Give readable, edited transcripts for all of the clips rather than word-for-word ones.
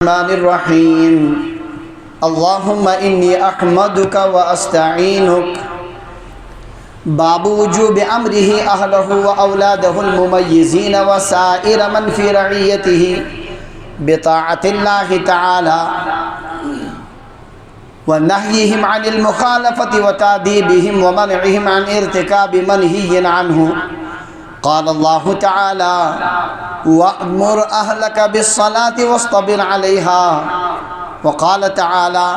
الرحمن الرحيم اللهم إني أحمدك وأستعينك باب وجوب أمره أهله وأولاده المميزين وسائر من في رعيته بطاعة الله تعالى ونهيهم عن المخالفة وتأديبهم ومنعهم عن ارتكاب منهي عنه. قال الله تعالى وأمر أهلك بالصلاة واصطبر عليها. وقال تعالى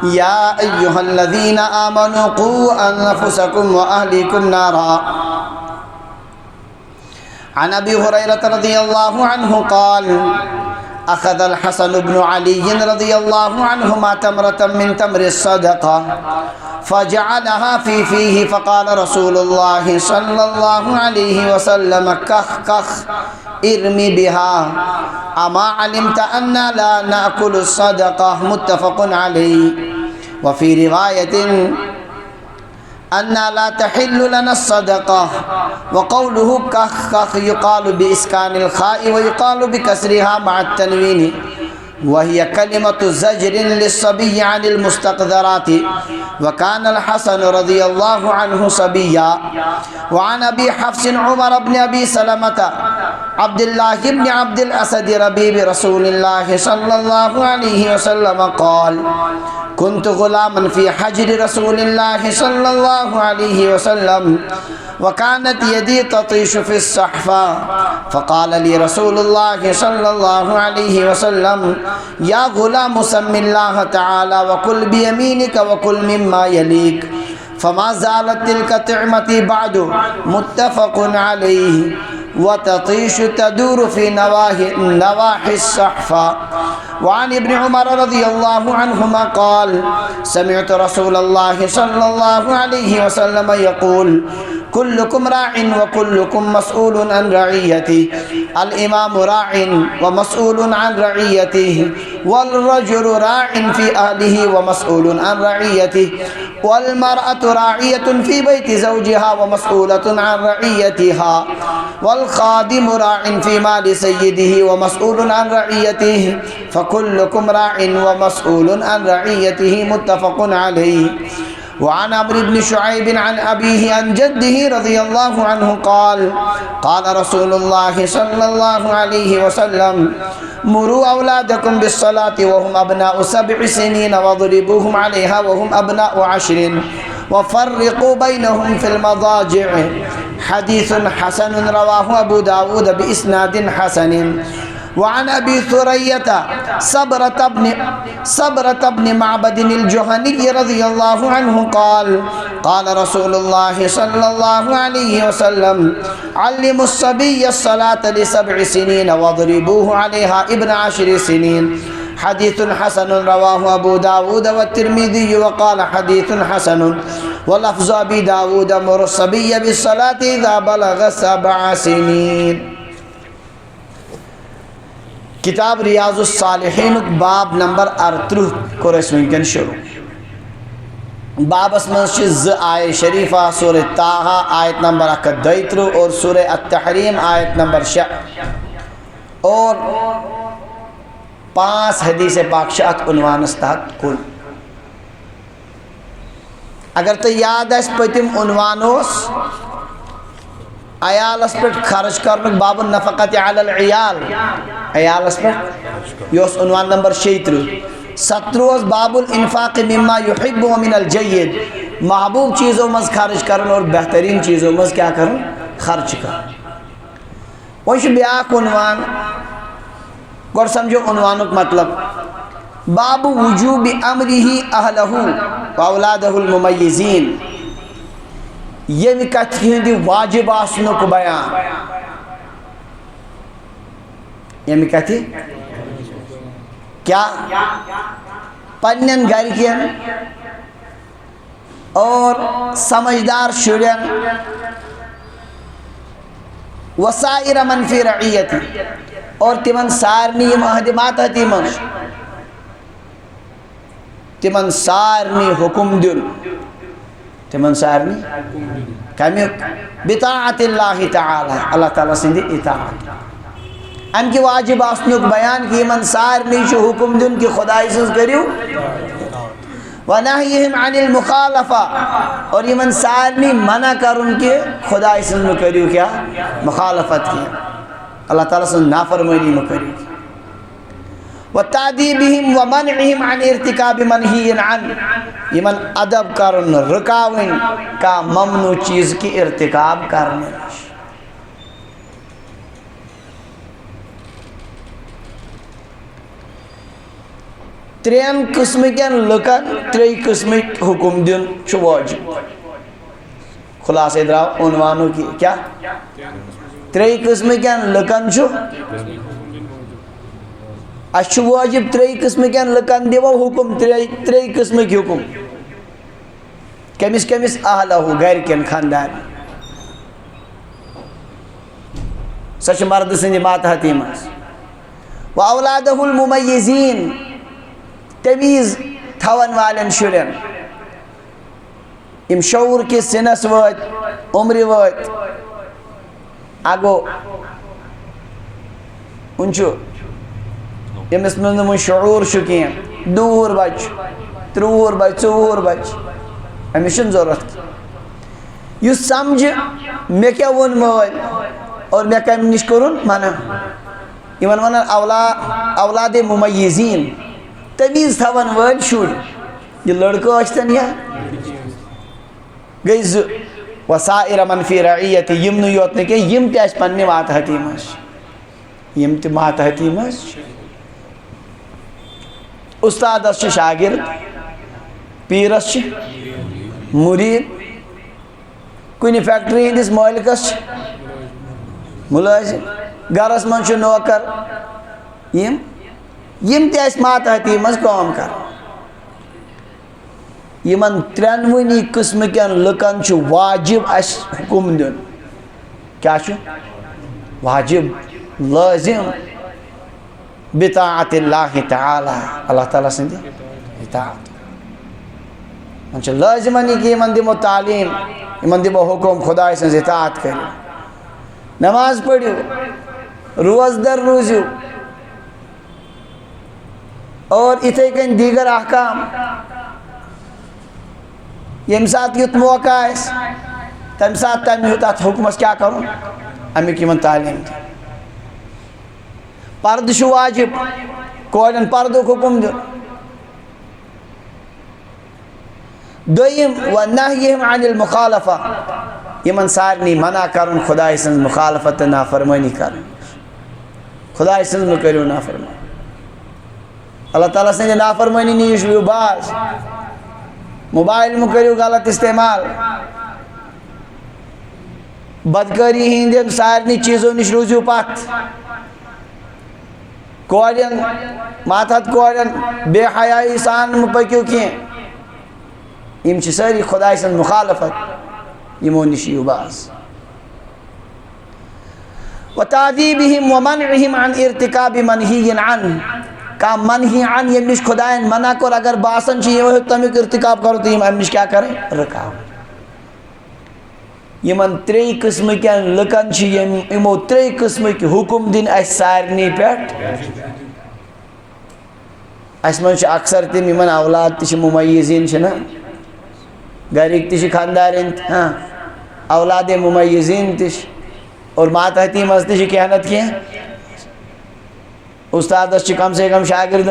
يا أيها الذين آمنوا قوا أنفسكم وأهليكم نارا. عن أبي هريرة رضي الله عنه قال أخذ الحسن بن علي رضي الله عنهما تمرة من تمر الصدقة فجعلها في فيه فقال رسول الله صلى الله عليه وسلم كخ كخ ارمي بها أما علمت أننا لا نأكل الصدقة. متفق عليه. وفي رواية أننا لا تحل لنا الصدقة. وقوله كخ كخ يقال بإسكان الخاء ويقال بكسرها مع التنوين وهي كلمة زجر للصبي عن المستقذرات وكان الحسن رضي الله عنه صبيا. وعن أبي حفص عمر بن أبي سلمة عبد الله بن عبد الأسد ربيب رسول الله صلى الله عليه وسلم قال كنت غلاما في حجر رسول الله صلى الله عليه وسلم وكانت يدي تطيش في الصحفة فقال لي رسول الله صلى الله عليه وسلم يا غلام سم الله تعالى وكل بيمينك وكل مما يليك فما زالت تلك طعمتي بعد. متفق عليه. وتطيش تدور في نواحي الصحفة. وعن ابن عمر رضي الله عنهما قال سمعت رسول الله صلى الله عليه وسلم يقول كلكم راع وكلكم مسؤول عن رعيته. الإمام راع ومسؤول عن رعيته والرجل راع في أهله ومسؤول عن رعيته والمرأة راعية في بيت زوجها ومسؤولة عن رعيتها والخادم راع في مال سيده ومسؤول عن رعيته فكلكم راع ومسؤول عن رعيته. متفق عليه. وعن عمرو بن شعيب عن أبيه عن جده رضي الله عنه قال قال رسول الله صلى الله عليه وسلم مروا أولادكم بالصلاة وهم أبناء 7 سنين واضربوهم عليها وهم أبناء 10 وفرقوا بينهم في المضاجع. حديث حسن رواه أبو داود بإسناد حسن. وعن أبي ثرية صبرة بن معبد الجهني رضي الله عنه قال قال رسول الله صلى الله عليه وسلم علموا الصبي الصلاة ل7 سنين واضربوه عليها ابن 10 سنين. حديث حسن رواه أبو داود والترمذي وقال حديث حسن. ولفظ أبي داود مر الصبي بالصلاة إذا بلغ 7 سنين. کتاب ریاض الصالحین باب نمبر 38 کورس ونکن شروع. بابس من ز آیت شریفہ سورہ طٰہٰ آیت نمبر 31 اور سورہ التحریم آیت نمبر 6 اور 5 حدیث پاک شاعت عنوان تحت کل. اگر تو یاد اس پتم عنوان عیالس پہ خرچ کرن باب النفقت علی العیال عیالس پہ یہ عنوان نمبر 17 باب الانفاق مما یحب ومن الجید محبوب چیزوں مز خرچ کرن اور بہترین چیزوں مز کیا کرن خرچ کرن. وہ بیاق عنوان گور سمجھو عنوانک مطلب باب وجوب امرہ اہلہ واولادہ الممیزین یہ کت ہندی واجب آسنک بیان یہ کت کیا پنن گھر کین اور سمجھدار شرین وسائر من فی رعیتی اور تمن سارنی مہدمات تمن سارنی حکم دن تمن سارنی کمیک بطاعت اللہ تعالی اللہ تعالی سندی اطاعت ام کی واجب آسنک بیان کہ یمن سارنی چھ حکم دن کہ خدای سنز کریو ونہیہم عن المخالفہ اور یمن سارنی منع کرن کہ خدای سنز میں کریو کیا مخالفت کی اللہ تعالیٰ سنز نافرمانی میں کریو وتعذیبہم ومنعہم عن ارتکاب منہی عن یمن ادب کرن رکاون کا ممنوع چیز کی ارتکاب کرنے ترین قسم کن لکن تری قسم حکم دن چھ واجب خلاصہ دراو عنوانوں کی کیا تری قسم کن لکن چھ اچھ واجب تری قسم کن لکن دیو حکم تری قسم کی حکم کمس کمس اہلہ ہو گھر کن خاندان سچ مرد سندی ماتحتی مس و اولادہ الممیزین تمیز تھون والن شرین ام شعور کی سنس وات عمر وات اگو انچو یمس من شعور شکین دور بچ ترور بچ ژور بچ امیشن ضرورت یہ سمجھ میں کیا ون مول اور میں کم نش کرن منع یمن ونن اولاد ممیزین تمیز تھون ول شر یہ لڑکہ اشتن یا گئی وسائر من فی رعیت یم نو یوت نے کہ یم تہ اس پنہ ماتحتی مس یم تہ ماتحتی مس استاد اس شاگرد پیرس مرید کن فیکٹری ہندس مالکس ملازم گرس من نوکر یم تہ اس ماتحتی مس کام کر یمن ترنونی قسم کن لکن چھ واجب اس حکم دن کیا چھ واجب لازم بطاعت اللہ تعالی اللہ تعالیٰ سندی اطاعت انچہ لازمانی کہ یمن دمو تعلیم یمن دمو حکم خدای سنز اطاعت کریو نماز پڑھیو روز در روزیو اور اتھے کن دیگر احکام یم ساتھ یت موقع ہے تم ساتھ تم یوتات حکمس کیا کروں امیک یمن تعلیم دی پرد شو واجب کورن پردو حکم دن دویم ونہیہم عن المخالفہ یمن سارنی منع کرن خدای سنز مخالفت نافرمانی کرن خدای سنز مکریو نافرمانی اللہ تعالیٰ سنز نافرمانی نیش بیو باز موبائل مکریو غلط استعمال بدکاری ہندین سارنی چیزوں نش روزیو پات کورین ماتحت کورین بے حیائی سان مپکیو کیں یم چھ ساری خدای سن مخالفت یمو نشیو باز وتعذیبہم ومنعہم عن ارتکاب منہی عن کا منہی عن یم نش خدایان منع کر اگر باسن چھ یہ تمیک ارتکاب کرو تو یم ام نش کیا کرے رکاو یمن تری قسم کن لکن چھ یمو تری قسم کی حکم دن اس سارنی پیٹ اس من چھ اکثر تم یمن اولاد تش ممیزین چھ نا گھرک تش خاندارین اولاد ممیزین تش اور ماتحتی مز تش کہنت کی استاد چھ کم سے کم شاگرد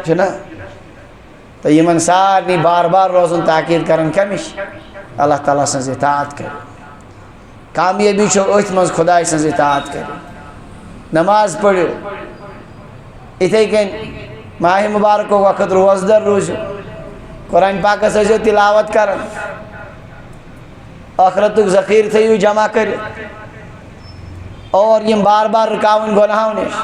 چھ نا تو یمن سارنی بار بار روزن تاکید کرن کمش اللہ تعالیٰ سنز اطاعت کر کامیابی چھو اتھ مز خدای سنز اطاعت کرو نماز پڑھو اتھے کن ماہ مبارک وقت روز در روز قرآن پاک سے تلاوت کرن آخرت ذخیر تھیو جمع کرو اور یم بار بار رکاون گناہوں نش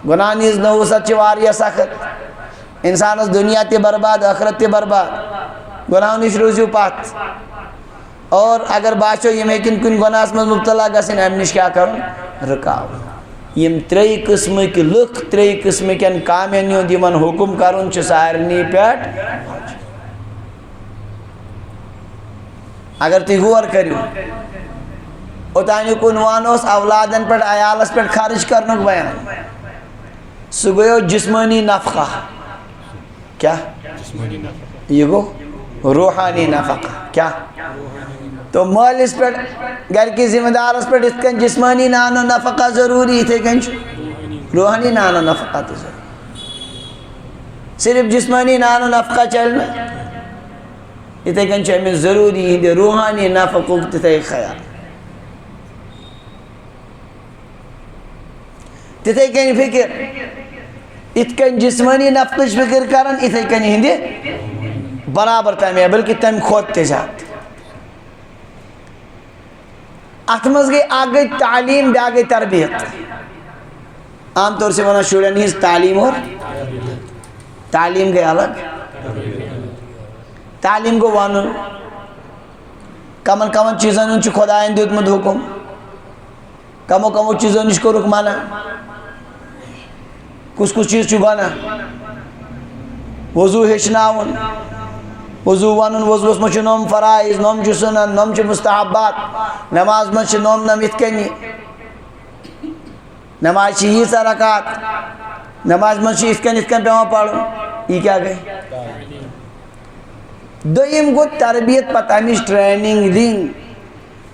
گناہ نیز نوست چھ واریہ سخت انسان اس دنیا تی برباد آخرت تی برباد گناہوں نش روزیو پات اور اگر باشو یہ میکن کن گناہ میں مبتلا گسن ہم نش کیا کروں رکاو یم تری قسم کی لکھ تری قسم کن کامینیوں دیمن حکم کرن چھ سارنی پیٹ اگر تی غور کریو اوتانی عنوان اس اولادن پر عیالس پر خرچ کرنک بیان سو گیو جسمانی نفقہ کیا یہ گو روحانی نفقہ کیا تو مالس پر گھر کی ذمہ دارس پر اس کن جسمانی نانو نفقہ ضروری تھے کنچ روحانی نانو نفقہ تو ضروری صرف جسمانی نانو نفقہ چلنا یہ تھے کنچ ہمیں ضروری ہے روحانی نفقہ تھے خیال تھے کن فکر اتکن جسمانی نفقش فکر کرن اتھے کن ہندی برابر تمہیں بلکہ تم خود تجات اتمز گئی آگئی تعلیم بیا گئی تربیت عام طور سے ونا شوڑن ہی تعلیم اور تعلیم گئی الگ تعلیم کو وانو کمن کمن چیزن انچو خدایان دیت مد حکم کمو کمو چیزن انچ کو رکمانا کس کس چیز چوبانا وضو ہشناون وضو وانن وضو اس مچھ نوم فرائض نوم چھ سنن نوم چھ مستحبات نماز مچھ نوم نم اتکنی نماز چھ ہی سرکات نماز مچھ اتکن پیما پڑھو یہ کیا گئے دویم کو تربیت پتہ ہمیش ٹریننگ دیں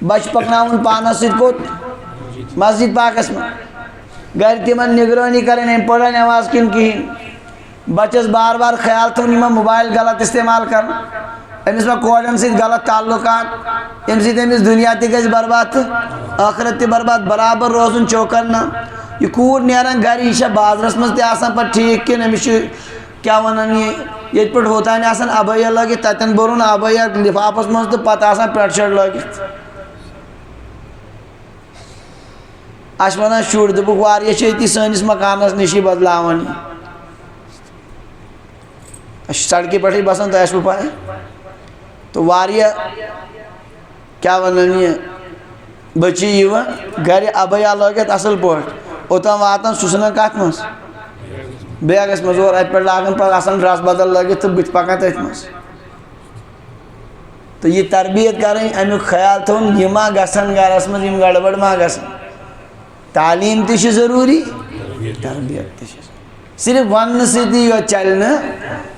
بچ پکناون پانا سید کو مسجد پاکس میں گھر تیمن نگرانی کریں پڑھا نماز کن کہیں بچس بار بار خیال تو نیمہ موبائل غلط استعمال کرنا امس میں کوڑن سے غلط تعلقات امس امس دنیا تی گز برباد آخرت تی برباد برابر روزن چوکرنا یہ کور نیران گھر ایشا بازرس مز تی آسان پر ٹھیک کن امس کیا ونن یہ پٹ ہوتا ہے آسان ابایا لگی تتن برون ابایا لفافس مز تو پتہ آسان پیٹ شرٹ لگی اشوانا شوڑ دبک واریہ چیتی سانس مکانس نشی بدلاوانی سڑکی پٹھی بسن تو ایسو پائے تو واریہ کیا وننی بچی یہ گھر ابیا لگت اصل پوٹ اوتان واتان سوسنا کات مس بیگس مزور ات پہ لاگن پہ اصل ڈرس بدل لگت تو بت پکان تت مس تو یہ تربیت کریں امیک خیال تھون یہ ما گسن گرس مز یم گڑبڑ ما گسن تعلیم تش ضروری تربیت تش صرف ون سیدھی یو چلنا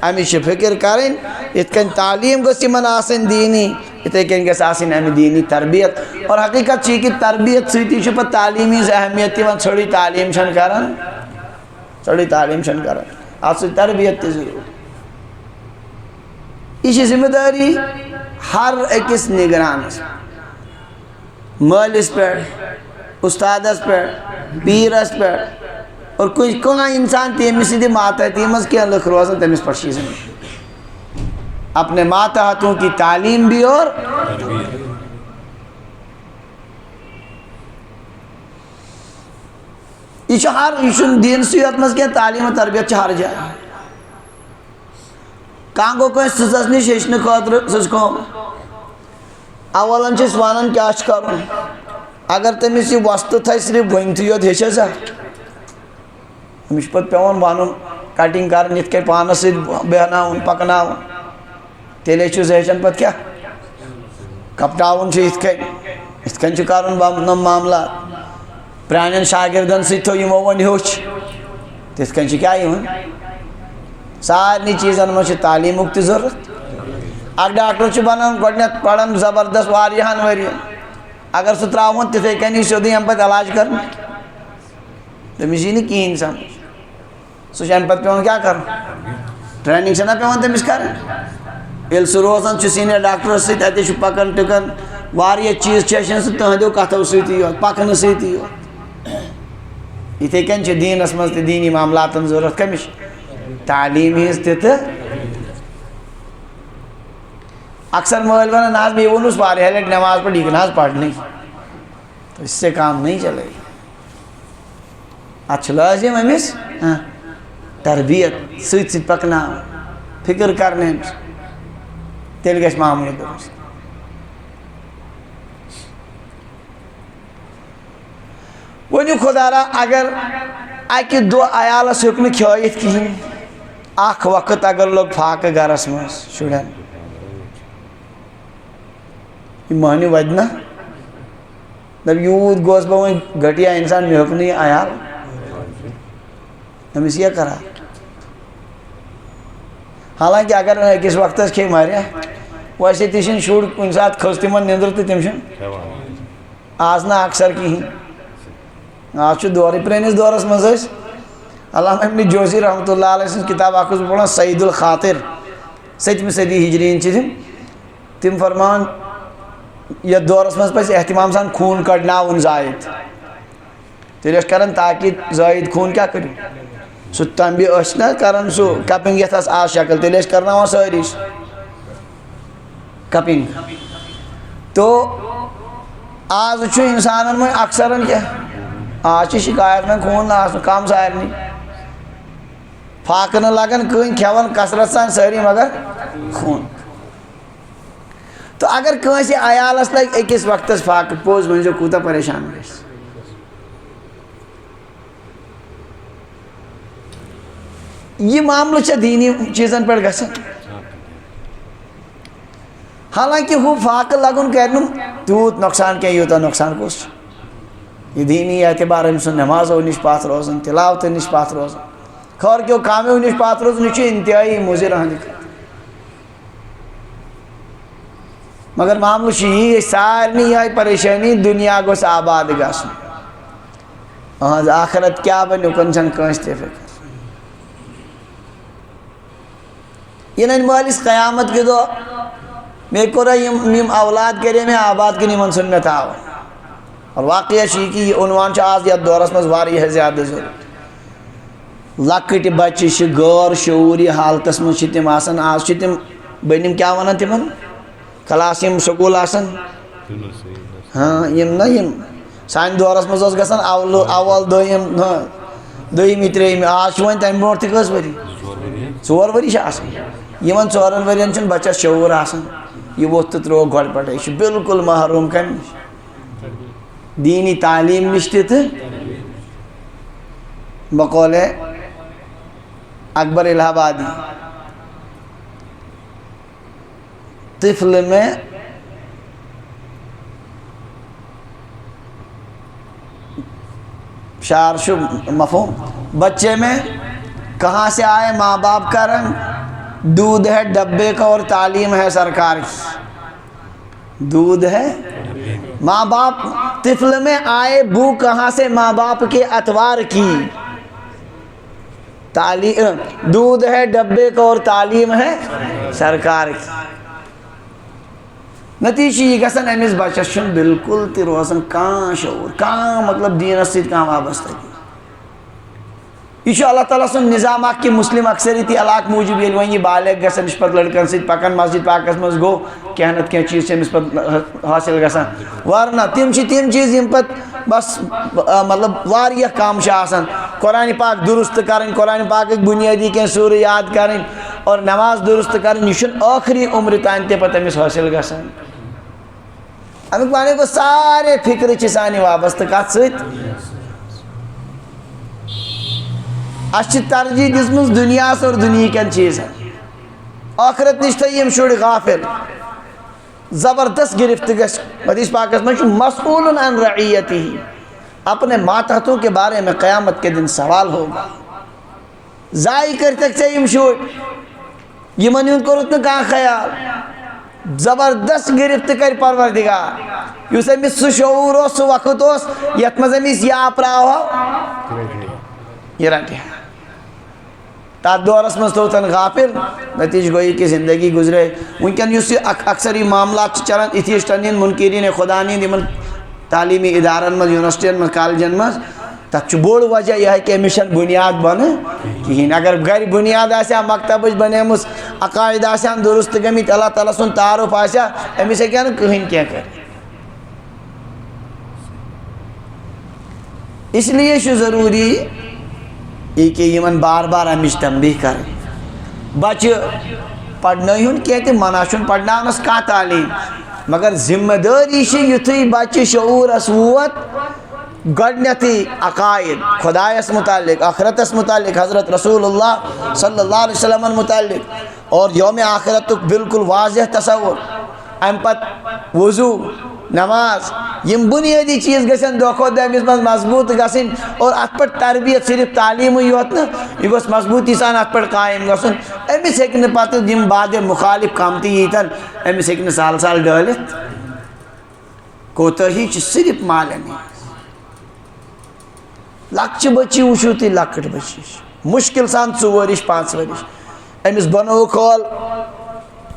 امیش فکر کریں اتکن تعلیم گوشت من آسن دینی اتکن گس آسن امی دینی تربیت اور حقیقت چی کی تربیت سیدھی چھو پر تعلیمی اہمیت تھی وہاں چھوڑی تعلیم شن کرن چھوڑی تعلیم شن کرن آسن تربیت تی ضرور اسی ذمہ داری ہر ایکس نگران مالس پر استادس پر پیرس پر اور کوئی کون انسان تیمس دی ماتحتیمس کی اللہ خروازن تیمس پر چیزیں اپنے ماتحتوں کی تعلیم بھی اور یہ ہر دین سیوت مز کی تعلیم و تربیت ہر جائے کانگو کوئی سزس نہیں شیشن خاطر سز کو اولن چیز وانن کیا کرن اگر تیمس یہ وسط تھا صرف گوئنتی یوت ہیچے سا ہمیش پت پیون وانن کٹنگ کرن ات کے پانس سے بہناون پکناون تیلے چو زیشن پت کیا کپٹاون چو ات کن چو کرن نم معاملات پرانین شاگردن سے تو یہ موون ہوچ ات کن چو کیا ہی ہون سارنی چیزن میں تعلیم اکتی ضرورت اگر ڈاکٹر چو بنان گوڑنیت پڑھن زبردست واریہان واریہان اگر ستراون تیتے کنی سودی ہم پت علاج کرن تو مجھے نہیں کی انسان سوچان پت پیون کیا کرن ٹریننگ سے نہ پیون تیمیس کرن ایل سروسان چو سینئر ڈاکٹر سے تیتے شو پکن ٹکن واریہ چیز چیشن سے تہدیو کتھو سیتی ہو پکن سیتی ہو یہ کن چو دین اسمز تی دینی معاملاتن ضرورت کمیش تعلیمی اس تیتے اکثر محل بنا ناز بھی ونوس پاری ہے لیکن نماز پڑھ ڈیک ناز پڑھ نہیں تو اس سے کام نہیں چلے گی اچھا لازم امیس تربیت سویت سویت پکنا فکر کرنے تیل گیس معاملے درست ونیو خدا را اگر اکی دو آیالا سکن کھوئیت کی آخ وقت اگر لوگ پھاک گرس مس شوڑن یہ مہنی ودنا دب یوت گوس بہ ون گھٹیا انسان مے ہیوک نہٕ عیال أمِس یہ کرا حالانکہ اگر أکِس وقتس کھے ماریا ویسے تہِ چھِنہٕ شُر کُنہِ ساتہٕ کھٔژ تِمن نِندٕر تہٕ تِم چھِنہٕ آز نہٕ اکثر کِہیٖنۍ آز چھُ دورٕے پرٛٲنِس دورس منٛز ٲسۍ علامہ ابن جوزی رحمتہ اللہ علیہ سٕنٛز کِتاب اکھ اوسُس بہٕ پران سعید الخاطر 7ویں صدی ہجری چھِ تِم فرمان یتھ دورس منٛز پزِ احتمام سان خوٗن کڑناوُن زٲیِد تیٚلہِ ٲسۍ کران تاکہِ زٲیِد خوٗن کیٛاہ کٔرِو سُہ تمبہِ ٲسۍ نا کران سُہ کپِنگ یتھ ٲس آز شکل تیٚلہِ ٲسۍ کرناوان سٲری کپِنگ تو آز چھُ انسانن وۄنۍ اکثرن کیٛاہ آز چھِ شکایت وۄنۍ خوٗن نہٕ آسُن کم سارنٕے فاقہٕ نہٕ لگان کٕہٕنۍ کھٮ۪وان کثرت سان سٲری مگر خوٗن تو اگر کٲنٛسہِ عیالس لگہِ أکِس وقتس فاقہٕ پوٚز ؤنۍزیو کوٗتاہ پریشان گژھِ یہ معاملہ چھا دینی چیزن پہ گژھان حالانکہ ہُہ فاقہٕ لگُن کرِ نہٕ تیوٗت نۄقصان کینٛہہ یوٗتاہ نۄقصان کُس چھُ یہ دینی اعتبار أمۍ سُنٛد نٮ۪مازو نِش پتھ روزان تِلاوتہٕ نِش پتھ روزان خٲر کیو کامیو نِش پتھ روزان یہِ چھُ انتہٲیی مُضِر أہنٛدِ خٲطرٕ مگر معاملہٕ چھُ یی سارنٕے یِہٕے پریشٲنی دُنیا گوٚژھ آباد گژھُن أہنٛز آخرت کیٛاہ بنہِ اُکُن چھنہٕ کٲنٛسہِ تہِ فِکر یِنہٕ مٲلِس قیامت کے دۄہ مےٚ کوٚرا یِم اولاد کرے مےٚ آباد کِنہٕ یِمن ژھُن مےٚ تھاوُن اور واقعہ چھُ یہِ کہِ یہِ عنوان چھُ آز یتھ دورس منٛز واریاہ زیادٕ ضروٗرت لۄکٕٹۍ بچہِ چھِ غٲر شعوٗری حالتس منٛز چھِ تِم آسان آز چھِ تِم بٔنِم کیٛاہ ونان تِمن کلاس یِم سکوٗل آسان یِم نا یِم سانہِ دورس منٛز اوس گژھان اول دوٚیِمہِ ترٛیٚیِمہِ آز چھُ وۄنۍ تمہِ برونٛٹھ تہِ کٔژ ؤری 4 ؤری چھِ آسان یِمن 4 ؤرین چھُنہٕ بچس شعوٗر آسان یہِ ووٚتھ تہٕ ترٛووُکھ گۄڈٕ پٮ۪ٹھے یہِ چھُ بالکل محروٗم کمہِ نِش دیٖنی تعلیٖم نِش تہِ تہٕ بقولے اکبر الہ آبادی طفل میں شعر شو مفہوم بچے میں کہاں سے آئے ماں باپ کا رنگ دودھ ہے ڈبے کا اور تعلیم ہے سرکار کی دودھ ہے ماں باپ طفل میں آئے بو کہاں سے ماں باپ کے اتوار کی دودھ ہے ڈبے کا اور تعلیم ہے سرکار کی نتیجہ یہ گژھان أمِس بچس چھُنہٕ بالکل تہِ روزان کانٛہہ شعوٗر کانٛہہ مطلب دیٖنس سۭتۍ کانٛہہ وابستگی یہ چھُ اللہ تعالیٰ سُنٛد نظام اکھ کہ مسلم اکثریتی علاقہٕ موٗجوٗب ییٚلہِ وۄنۍ یہِ بالغ گژھان یہِ چھُ پتہٕ لڑکن سۭتۍ پکان مسجد پاکس منٛز گوٚو کینٛہہ نتہٕ کینٛہہ چیٖز چھِ أمِس پتہٕ حٲصِل گژھان ورنہ تِم چھِ تِم چیٖز یِم پتہٕ بس مطلب واریاہ کم چھِ آسان قرآنِ پاک درست کرٕنۍ قرآنِ پاکٕکۍ بُنیٲدی کینٛہہ سوٗرٕ یاد کرٕنۍ اور نٮ۪ماز درست کرٕنۍ یہِ چھُنہٕ ٲخری عمرِ تانۍ تہِ پتہٕ أمِس حٲصِل گژھان امیُک ونے گوٚو سارے فکرِ چھِ سانہِ وابستہٕ کتھ سۭتۍ اَسہِ چھِ ترجیح دِژمٕژ دُنیاہس اور دُنہیٖکٮ۪ن چیٖزن ٲخرت نِش تھٲے یِم شُرۍ غافِل زبردست گرفت گژھِ حدیث پاکس منٛز چھُ مسئول عن رعیتہ اپنے ماتحتوں کے بارے میں قیامت کے دن سوال ہوگا ضائع کٔرتھکھ ژےٚ یِم شُرۍ یِمن ہُنٛد کوٚرُتھ نہٕ کانٛہہ خیال زبردست گرفت کرِ پروردگار یُس أمِس سُہ شعوٗر اوس سُہ وقت اوس یتھ منٛز أمِس یہِ اپراوہو یہِ رٹہِ ہا تتھ دورس منٛز تھوٚو تن غافل نتیجہ گوٚو یہِ کہِ زندگی گُزرے وٕنکٮ۪ن یُس یہِ اکثر یہِ معاملات چھِ چلان ایتھیسٹن ہِنٛدۍ مُنکرین خۄدا ہِنٛدۍ یِمن تعلیٖمی ادارن منٛز یونیورسٹین منٛز کالجن منٛز تتھ چھُ بوٚڑ وجہ یِہے کہِ أمِس چھنہٕ بُنیاد بۄنہٕ کِہیٖنۍ اگر گرِ بُنیاد آسہِ ہا مکتبٕچ بنیمٕژ عقاید آسہِ ہن درست گٔمٕتۍ اللہ تعالیٰ سُنٛد تعارُف آسہِ ہا أمِس ہیٚکہِ ہا نہٕ کٕہٕنۍ کینٛہہ کٔرِتھ اس لیے چھُ ضروٗری یہِ کہِ یِمن بار بار امِچ تنبیٖہ کرٕنۍ بچہِ پرنٲیہُن کینٛہہ تہِ منع چھُنہٕ پرناونس کانٛہہ تعلیٖم مگر ذمہٕ دٲری چھِ یُتھُے بچہِ شعوٗرس ووت گۄڈنٮ۪تھٕے عقاید خۄدایس متعلق آخرتس متعلق حضرت رسول اللہ صلی اللہ علیہ وسلمن متعلق اور یومِ آخرتُک بالکل واضح تصور امہِ پتہٕ وضوٗ نٮ۪ماز یم بنیادی چیز گژھن دۄہ کھۄتہٕ دۄہ أمِس منٛز مضبوٗط گژھٕنۍ اور اَتھ پٮ۪ٹھ تربیت صرف تعلیٖمٕے یوت نہٕ یہِ گوٚژھ مضبوٗطی سان اَتھ پٮ۪ٹھ قٲیِم گژھُن أمِس ہیٚکہِ نہٕ پَتہٕ یِم بعدِ مُخالِف کَم تہِ ییٖتَن أمِس ہیٚکہِ نہٕ سہل سہل ڈٲلِتھ کوتٲہی چھِ صرف مالٮ۪ن ہٕنٛز لۄکچہِ بٔچی وٕچھِو تُہۍ لۄکٕٹ بٔچی چھِ مُشکِل سان 4 ؤرِش 5 ؤرِش أمِس بنووُکھ ہال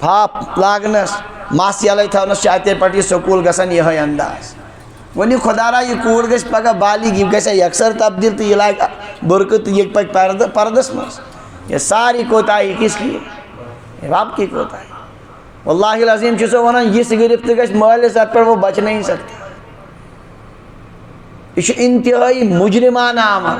پھاپھ لاگنَس مَس یَلَے تھاونَس چھِ اَتے پٮ۪ٹھ یہِ سکوٗل گژھان یِہوٚے انداز وۄنۍ خۄدا را یہِ کوٗر گژھِ پگاہ بالغ یہِ گژھِ یکسر تبدیٖل تہٕ یہِ لاگہِ بُرقہٕ تہٕ یہِ پَکہِ پردَس منٛز یہِ ساری کوتاہی کِس کی رب کی کوتاہی واللہ العظیٖم چھُ سو وَنان یِژھ گرفت گژھِ مٲلِس اَتھ پٮ۪ٹھ وہ بچ نہیں سکتا یہ چھُ انتہٲئی مجرمانہ عمل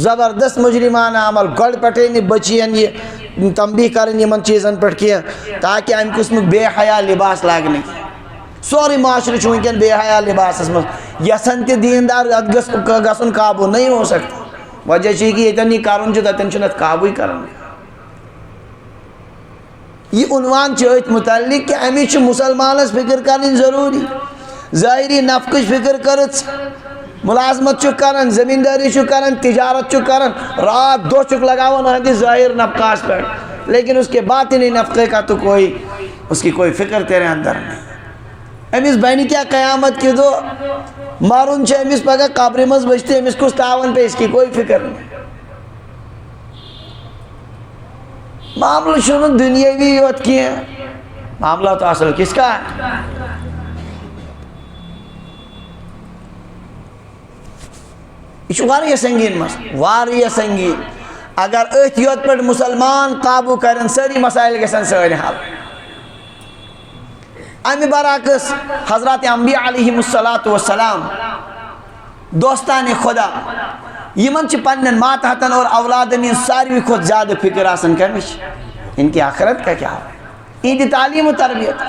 زبردست مجرمانہ عمل گۄڈٕ پٮ۪ٹھَے نہٕ بٔچِیَن یہِ تنبیہ کَرٕنۍ یِمن چیٖزن پٮ۪ٹھ کینٛہہ تاکہِ اَمہِ قٕسمُک بے حیا لِباس لاگہِ نہٕ کینٛہہ سورُے معاشرٕ چھُ وٕنکٮ۪ن بے حیا لِباسَس منٛز یژھان تہِ دیٖندار اَتھ گٔژھ گژھُن قابوٗ نہیں ہو سکتا وجہ چھُ یہِ کہِ ییٚتٮ۪ن یہِ کَرُن چھُ تَتٮ۪ن چھُنہٕ اَتھ قابوٗے کَران یہ عنوان چھُ أتھۍ متعلق کہ أمِس چھُ مُسلمانَس فِکر کَرٕنۍ ضروٗری ظٲہری نفقٕچ فِکر کٔرٕژ مُلازمت چھُ کران زمیٖندٲری چھُ کران تجارت چھُ کران رات دۄہ چھُکھ لگاوان أہنٛدِس ظٲہر نفقاہَس پٮ۪ٹھ لیکن اس کے باطنی نفقے کا تو کوئی اس کی کوئی فکر تیرے اندر نہیں أمِس بنہِ کیٛاہ قیامت کہ دۄہ مَرُن چھُ أمِس پگاہ قبرِ منٛز ؤسِتھ أمِس کُس تاوَن پیٚیہِ اس کی کوئی فکر نہیں معاملہ چھُنہٕ دُنیٲوی یوت کینٛہہ معاملہ تو اصل کس کا ہے یہ چھُ واریاہ سنگیٖن مسلہٕ واریاہ سنگیٖن اگر أتھۍ یوت پٮ۪ٹھ مُسلمان قابوٗ کَرن سٲری مسائل گژھن سٲری حل اَمہِ برعکس حضرات انبیاء علیہم الصلاۃ والسلام دوستانِ خدا یِمن چھِ پننٮ۪ن ماتحتن اور اولادن ہٕنٛز ساروی کھۄتہٕ زیادٕ فکر آسان کٔمِچ ان کی آخرت کا کیا ہو یِہنٛدِ تعلیٖم و تربیت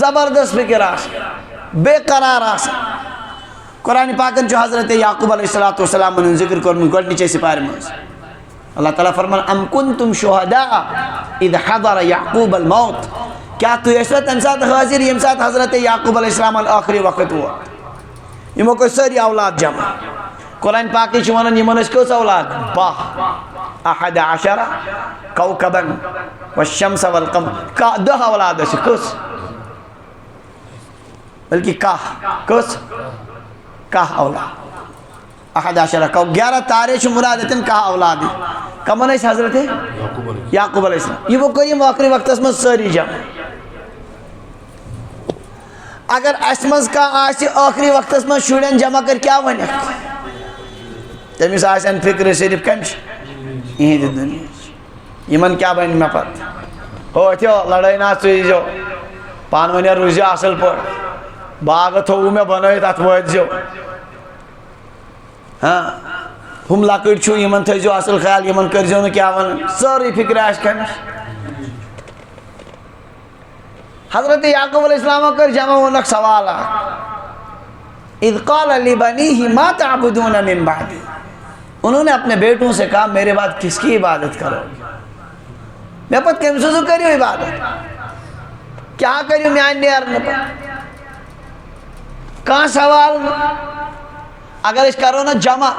زبردست فکر آسان بے قرار آسان قرآن پاکن چھُ حضرت یعقوب علیہ الصلوۃ والسلامن ہُنٛد ذکر کوٚرمُت گۄڈنِچے سپارِ منٛز اللہ تعالیٰ فرمان ام کنتم شہداء اذ حضر یعقوب الموت کیٛاہ تُہۍ ٲسوا تمہِ ساتہٕ حٲضِر ییٚمہِ ساتہٕ حضرت یعقوب علیہ السلامن ٲخری وقت ووت یِمو کٔر سٲری اولاد جمع قرآن پاکٕے چھُ وَنان یِمن ٲسۍ کٔژ اولاد 12 کوكبن والشمس والقمر 10 اولاد ٲسۍ کٔژ بلکہ کٔژ 10 اولاد 11 تارے چھُ مراد اتٮ۪ن 10 اولاد کمن ٲسۍ حضرت یعقوب علیہ السلام یِمو کٔر یِم ٲخری وقتس منٛز سٲری جمع اگر اسہِ منٛز کانٛہہ آسہِ ٲخری وقتس منٛز شُرٮ۪ن جمع کٔرۍ کیٛاہ وَنٮ۪کھ تٔمِس آسن فِکرِ صرف کَمِچ یِہنٛدِ دُنیاہٕچ یِمن کیٛاہ بنہِ مےٚ پتہٕ ہوتھیو لڑٲے نہ ژٕ ییٖزیو پانہٕ ؤنۍ روٗزِو اصل پٲٹھۍ باغہٕ تھوٚوُ مےٚ بنٲیِتھ اتھ وٲتۍزیو ہُم لۄکٕٹۍ چھُو یِمن تھٲیزیو اصل خیال یِمن کٔرۍزیو نہٕ کیٛاہ وَنان سٲرٕے فِکرِ آسہِ کٔمِس حضرت یعقوب علیہ السلامو کٔر جمع ووٚنکھ سوال اکھ اذ قال لبنیہ ما تعبدون من بعدی انہوں نے اپنے بیٹوں سے کہا میرے بعد کس کی عبادت کرو مےٚ پتہٕ کٔمۍ سٕنٛز کٔرِو عبادت کیٛاہ کٔرِو میٛانہِ نیرنہٕ پتہٕ کانٛہہ سوال اگر أسۍ کرو نا جمع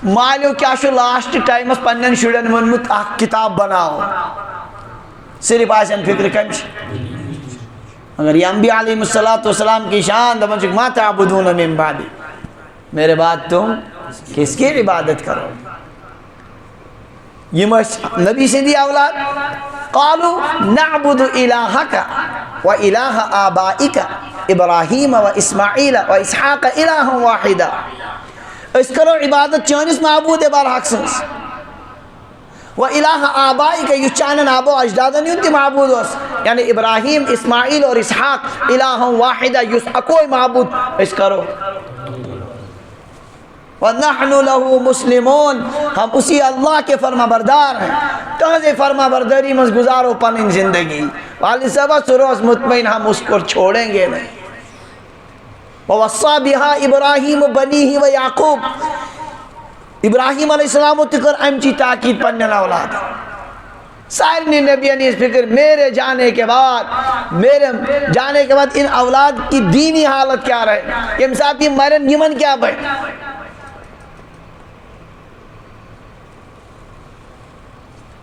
مالیو کیٛاہ چھُ لاسٹ ٹایمس پننٮ۪ن شُرٮ۪ن ووٚنمُت اکھ کِتاب بناوو صرف آسن فکر کٔمِچ مگر یہ انبیاء علیہم الصلوۃ والسلام کی شان دپان چھِکھ ما تعبدون من بعدی میرے بعد تم کس کی عبادت کرو یِم ٲسۍ نبی سٕنٛدی اولاد قالوا نعبد الہک و الہ آبائک ابراہیم و اسماعیل و اسحاق الہ واحدا أسۍ کرو عبادت چٲنِس معبوٗد برحق سٕنٛز و الہ آبائک یُس چانٮ۪ن آبو اجدادن ہُنٛد تہِ معبوٗد اوس یعنی ابراہیم اسماعیل اور اسحاق الہ واحدا یُس اکوے معبوٗد أسۍ کرو وَنَحْنُ لَهُ مُسْلِمُونَ ہم اسی اللہ کے فرما بردار ہیں تہذ فرما برداری میں گزارو پنن زندگی والد صاحب روز مطمئن ہم اس کو چھوڑیں گے نہیں وَوَصَّى بِهَا إِبْرَاهِيمُ بَنِيهِ وَيَعْقُوبُ ابراہیم علیہ السلام تہِ کٔر اَمچی تاکید پننٮ۪ن اولادن سارے نبی نے اس فکر میرے جانے کے بعد ان اولاد کی دینی حالت کیا رہے، یم ساتھ یہ مرن یمن کیا بڑھ.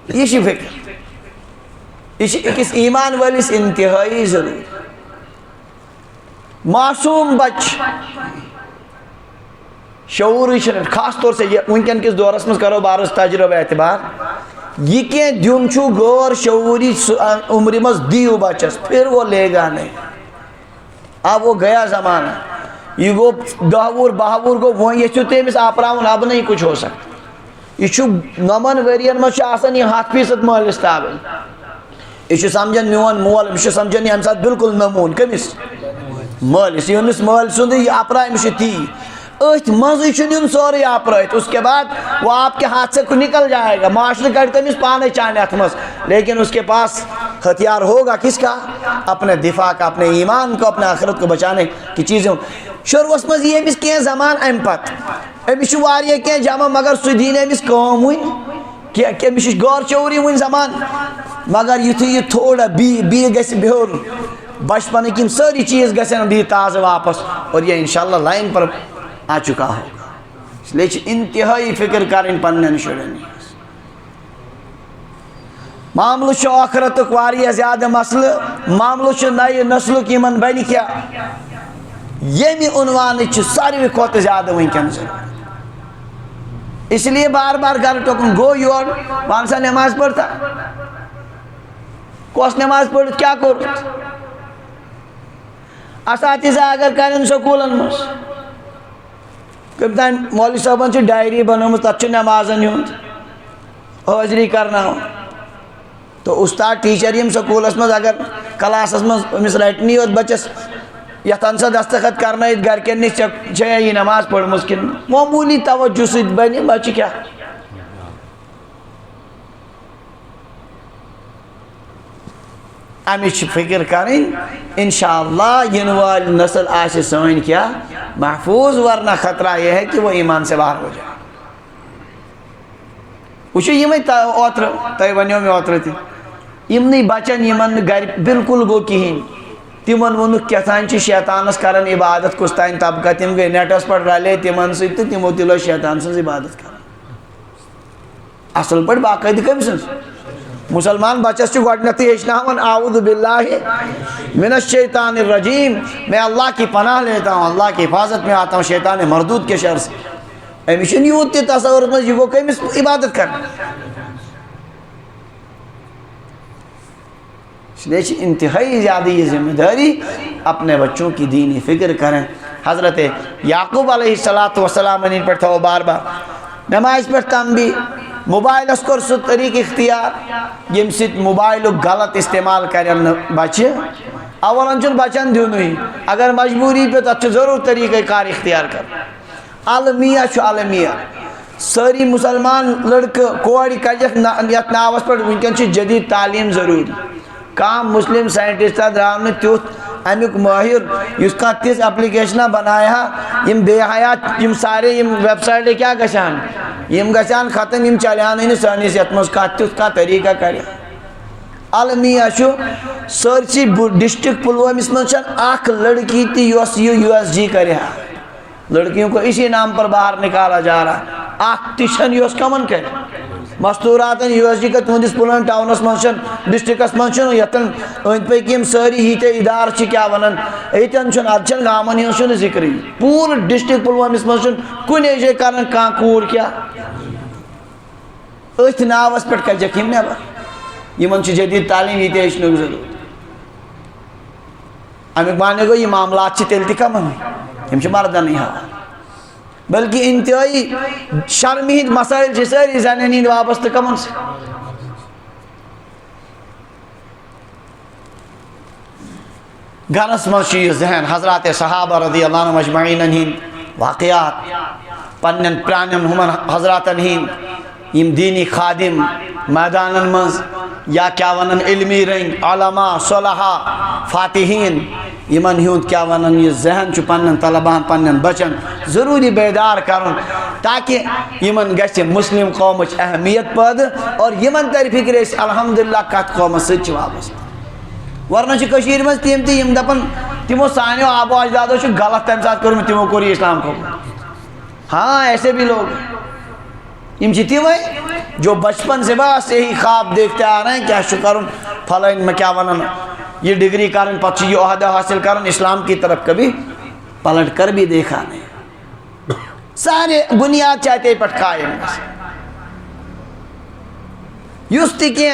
یہ فکر یہ اکس ایمان والس انتہائی ضروری. معصوم بچ شعور خاص طور سے ونکن کس دورس میں کرو بارس تجربہ اعتبار یہ کہ دن چھو غور شعوری عمر مز دیو بچس پھر وہ لے گا نہیں. اب وہ گیا زمانہ، یہ گو 10 وُہر 12 وُہر گو وہ یہ چھو تیمس آپراؤن اب نہیں کچھ ہو سکتا. یہ چھو 9 ورین مز آسان یہ 100% مالس تابل. یہ سمجھن میون مول یہ سمجھن یہ ساتھ بالکل نمون کمس مالس یونس مال سند یہ آپرا امس تی ات مزے سورے آپرائت. اس کے بعد وہ آپ کے ہاتھ سے نکل جائے گا، معاشرے کٹ تمس پانے چانے ات مز، لیکن اس کے پاس ہتھیار ہوگا کس کا؟ اپنے دفاع کا، اپنے ایمان کو، اپنے آخرت کو بچانے کی چیزیں. شروعس مز یہ امس کی زمان ام پت امس واریاہ کی جمع مگر سہ دین امس کام ون کہ امس غور شعوری ون زمان، مگر یتھے یہ تھوڑا بی گژھِ بہر بچپن کی ساری چیز گژھن بھی تازہ واپس اور یہ انشاءاللہ لائن پر آ چکا ہوگا. اس لیے انتہائی فکر کریں پنن شرین. معاملہ آخرت واریاہ زیادہ مسئلہ، معاملہ نئے نسل یمن بن کیا یمی عنوان ساروی کھوتہ زیادہ ونکن ضرورت. اس لیے بار بار گھر ٹوکن گو یور پان سا نماز پڑھتا کس نماز پڑھ کیا کور اساتذہ اگر کریں سکولن مز کپتان مولوی صاحبن سے ڈائری بنومت تک نمازن ہند حاضری کرنا تو استاد ٹیچر یم سکولس مز اگر کلاسس مز امس رٹنی ہوت بچس یتن سا دستخط کرنا گھر کے نش یہ نماز پڑھمس کن معمولی توجہ ست بنی بچہ کیا امچ فکر کریں. انشاءاللہ ین وال نسل آسے سوئن کیا محفوظ، ورنہ خطرہ یہ ہے کہ وہ ایمان سے باہر ہو جائے. وچھو یہ اوتر تہ ونیو میں اوتر تھی یمنی بچن یمن گھر بالکل گو کہین تمن وونک کیتھان چھ شیطانس کرن عبادت کس تین طبقہ تم گئی نیٹس پر رلے تمن ست تو تمو تلو شیطان سن عبادت کرن. اصل پہ باقاعدہ کم سن مسلمان بچس گۄڈنیتھٕے ہیٚچھناوان اعوذ باللہ من الشیطان الرجیم، میں اللہ کی پناہ لیتا ہوں، اللہ کی حفاظت میں آتا ہوں شیطان مردود کے شر سے. امس چھنہٕ یوت تہِ تصور مز یہ گو کمس عبادت کر. اس لیے انتہائی زیادہ یہ ذمہ داری اپنے بچوں کی دینی فکر کریں. حضرت یعقوب علیہ السلام ان پر تھا بار بار نماز پر تنبیہ. موبائل اس کور سہ طریق اختیار یم سۭتۍ موبائل غلط استعمال کرن بچہ. اولن چھن بچن دینی، اگر مجبوری پہ تک ضرور طریقہ کار اختیار کر. المیہ المیہ ساری مسلمان لڑکہ کوڑ کجک یت ناوس پہ ونکن جدید تعلیم ضروری. کام مسلم سائنٹسٹ درو تیت امیک ماہر اس کا تیس اپلیکیشنہ بنایا یم بے حیات یم سارے یم ویب سائٹیں کیا گژھان یم گژھان ختم یم چلیان سانس یت مز تیت کا طریقہ کر. المیہ سرسی ڈسٹرک پلوامس مز اخ لڑکی تی یس یو ایس جی کرے، لڑکیوں کو اسی نام پر باہر نکالا جا رہا. اخ تشن یس کمن کر مستورات یو ایس جی کا تہندس پلوام ٹاؤنس مز ڈسٹرکس مز یتن اند پک یم ساری ہیتے ادارہ کیا ونان یتن ادھن گامن ہند ذکر پور ڈسٹرک پلوامس مز کنے جائے کران کان کور کیا ات ناوس پہ کجک یم نبر یمن جدید تعلیم یہ ہیچنک ضرورت. امیک معنی گو یہ معاملات تیل تہ کمن یم مردن نہیں ہاں بلکہ انتہائی شرمی ہند مسائل ساری زنین ہند وابستہ کمن سے. گھرس مز یہ ذہن حضرات صحابہ رضی اللہ عنہم اجمعین ہند واقعات پنن پرانن ہمن حضراتن ہند یم دینی خادم میدانن مز یا کیا ونن علمی رنگ علماء صلحاء فاتحین یمن ہند کیا ونن یہ ذہن چھ پنن طلبان پنن بچن ضروری بیدار کرن تاکہ یمن گژھِ مسلم قومچ اہمیت پد اور یمن تر فکر اس الحمدللہ کت قوم ست وابستہ ورنہ چھ کشیر مز تم تی یم دپن تمو سانیو آبو اجدادو چھ غلط تمہ سات کورمت تمو کور اسلام قبول ہاں ایسے بھی لوگ یم چھ تمے جو بچپن سے بس یہی خواب دیکھتے آ رہے ہیں کیا کرن فلان میں کیا ونن یہ ڈگری کرن پتہ یہ عہدہ حاصل کرن اسلام کی طرف کبھی پلٹ کر بھی دیکھا نہیں سارے بنیاد چاہتے پٹ قائم یس تہ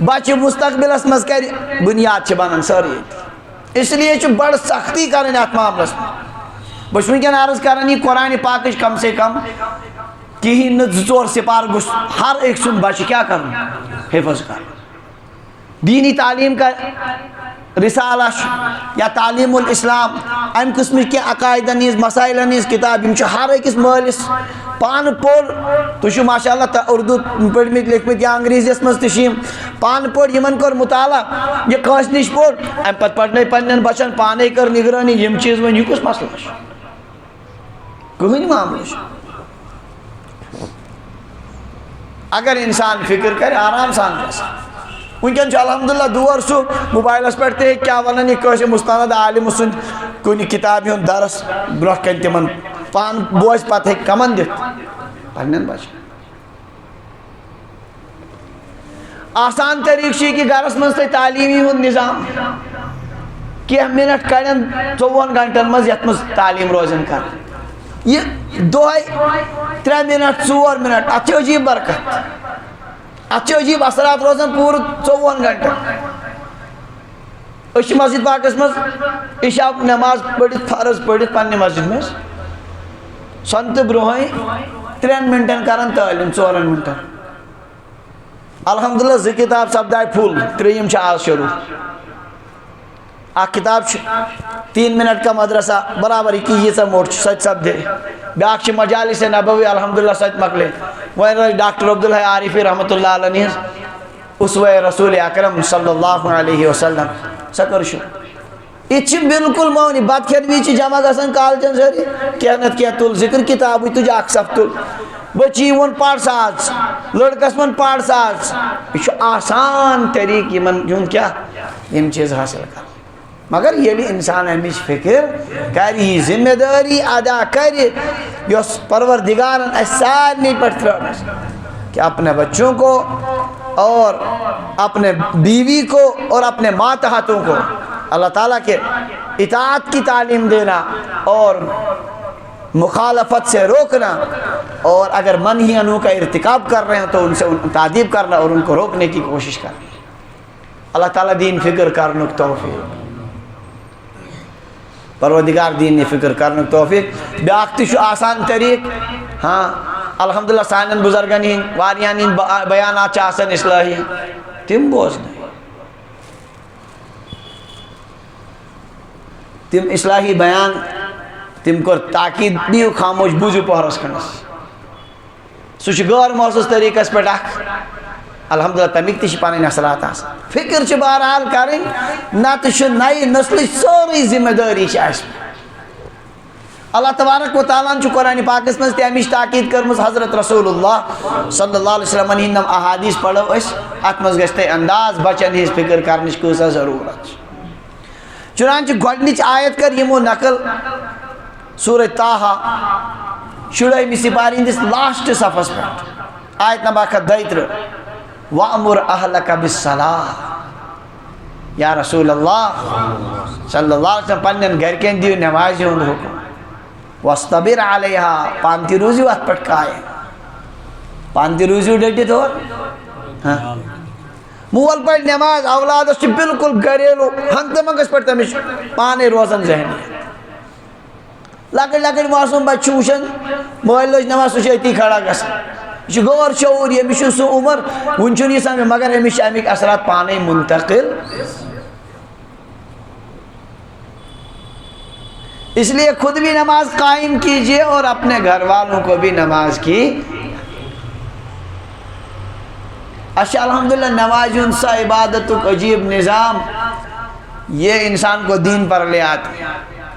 بچہ مستقبلس مز کر بنیاد بنان ساری اس لیے بڑ سختی کرن ات معاملس بس ونکن عرض کران یہ قرآن پاک کم سے کم کہین زور سپار گوش ہر ایک سن بچہ کیا کرن حفظ کر دینی تعلیم کا رسالہ یا تعلیم الاسلام ام قسم کی عقائد نیز مسائل نیز کتاب یم ہر ایکس مالس پان پور تھی ماشاء اللہ اردو پڑھمت لکھمت یا انگریزیس مز تشیم پان پور یمن کر مطالعہ یہ کس نش پور ام پتہ پڑھنے پنن بچن پانے کر نگرانی یم چیز ون یہ کس مسئلہ کہین معاملہ اگر انسان فکر کرے آرام سان گژھِ ونکن الحمدللہ دور سہ موبائلس پہ کیا ونان یہ مستند عالم سن کن کتاب ہند درس برہ کن تمن پان بوز پتہ کمن دت پنن بچن آسان طریقہ کہ گرس مز تھی تعلیمی ہند نظام کی منٹ کڑن 24 گھنٹن مز یت مز تعلیم روزن کر یہ دہے 3 منٹ 4 منٹ ات عجیب برکت ات عجیب اثرات روزان پور 24 گھنٹہ اس مسجد پاکس مز عشاء نماز پڑھت فرض پڑھت پنہ مسجد مز سنت برہی 3 منٹن کران تعلیم 4 منٹن الحمدللہ 2 کتاب سپدائے پھول 3 آز شروع اخ کتاب 3 منٹ کا مدرسہ برابر کی یہ سب موٹ سچ سپدے بیاکھ مجالس نبوی الحمدللہ سچ مکلے وہ ڈاکٹر عبدالحی عارفی رحمۃ اللہ علیہ اسوہ رسول اکرم صلی اللہ علیہ وسلم سکر شو یہ بالکل مونی بت کھیت بھی جمع گھن کالچن ساری کیا نت کیا تل ذکر کتاب تجھے اخ صف تل بچی ون پڑھ ساز لڑکس من پڑھ ساز یہ آسان طریق یمن کیا یم چیز حاصل کر مگر یہ بھی انسان امچ فکر کری ذمہ داری ادا کری یس پروردگارن سارے پہ ترس کہ اپنے بچوں کو اور اپنے بیوی کو اور اپنے ماتحتوں کو اللہ تعالیٰ کے اطاعت کی تعلیم دینا اور مخالفت سے روکنا اور اگر منہی عنوں کا ارتکاب کر رہے ہیں تو ان سے تعدیب کرنا اور ان کو روکنے کی کوشش کرنا اللہ تعالیٰ دین فکر کرنک توفیق پروردگار دین فکر کرنک توفیق بیاکھ تہ آسان طریق ہاں الحمدللہ سانن بزرگن ہند واریاہن ہند بیانات آسان اصلاحی تم بوزن تم اصلاحی بیان تم کر تاکید دیو خاموش بوزو پہرس کھنس سہ غیر محسوس طریقس پہ اخ الحمدللہ تمیک تہ پنن اثرات آسان فکر چھ بہرحال کریں نت نئی نسل سوری ذمہ داری اللہ تبارک و تعالیٰ قرآن پاکس مز تمچ تاکید کرمز حضرت رسول اللہ صلی اللہ علیہ وسلم ہند احادیث پڑھو ات مز گژھِ تۄہہِ انداز بچن ہز فکر کرنچ کۭژاہ ضرورت چنانچہ گۄڈنِچ آیت کر یمو نقل سورہ طٰہٰ 16 سپارہ ہندس لاسٹ صفحس پہ آیت نمبر 132 وَأْمُرْ أَهْلَكَ بِالصَّلَاةِ یا رسول اللہ صلی اللہ علیہ وسلم پنن گھرکن دیو نماز ہند حکم وَاسْتَبِرْ عَلَيْهَا پانتی روزیو ات پٹ قائم پانتی روزیو ڈٹت ہو مول پڑھ نماز اولادس بالکل گھریلو ہنگتہ منگس پہ تمس پانے روزن ذہنی لکٹ لکٹ معصوم بچہ وچن مول لوج نماز سہ اتی کھڑا گژھان یہ غور شعور یہ سہ عمر ون یہ سمجھ مگر امس امیک اثرات پانے منتقل اس لیے خود بھی نماز قائم کیجئے اور اپنے گھر والوں کو بھی نماز کی اچھا الحمدللہ نماز سا عبادت عجیب نظام یہ انسان کو دین پر لے آتی.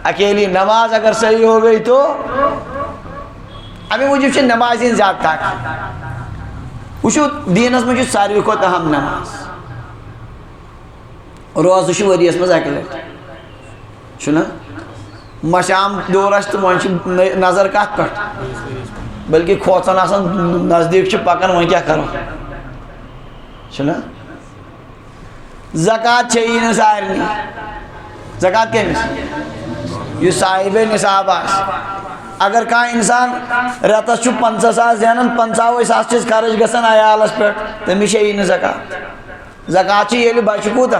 اکیلی نماز اگر صحیح ہو گئی تو ابھی مجھے نماز زیادہ طاقت وچو دینس مجھے ساروی کھت اہم نماز روز وریس مز اکہ لٹ چھنا مشام دورس تو وہ نظر کت پہ بلکہ کھوژان آسان نزدیک پکان وہ کیا کرو چھنا زکات چیئی نا سارنی زکات کمس یہ صاحب نصاب اگر کان انسان رتس 50,000 زینان 50,000 چیز خرچ گژھان عیالس پہ تمس چیئی نا زکات زکات یل بچہ کوتا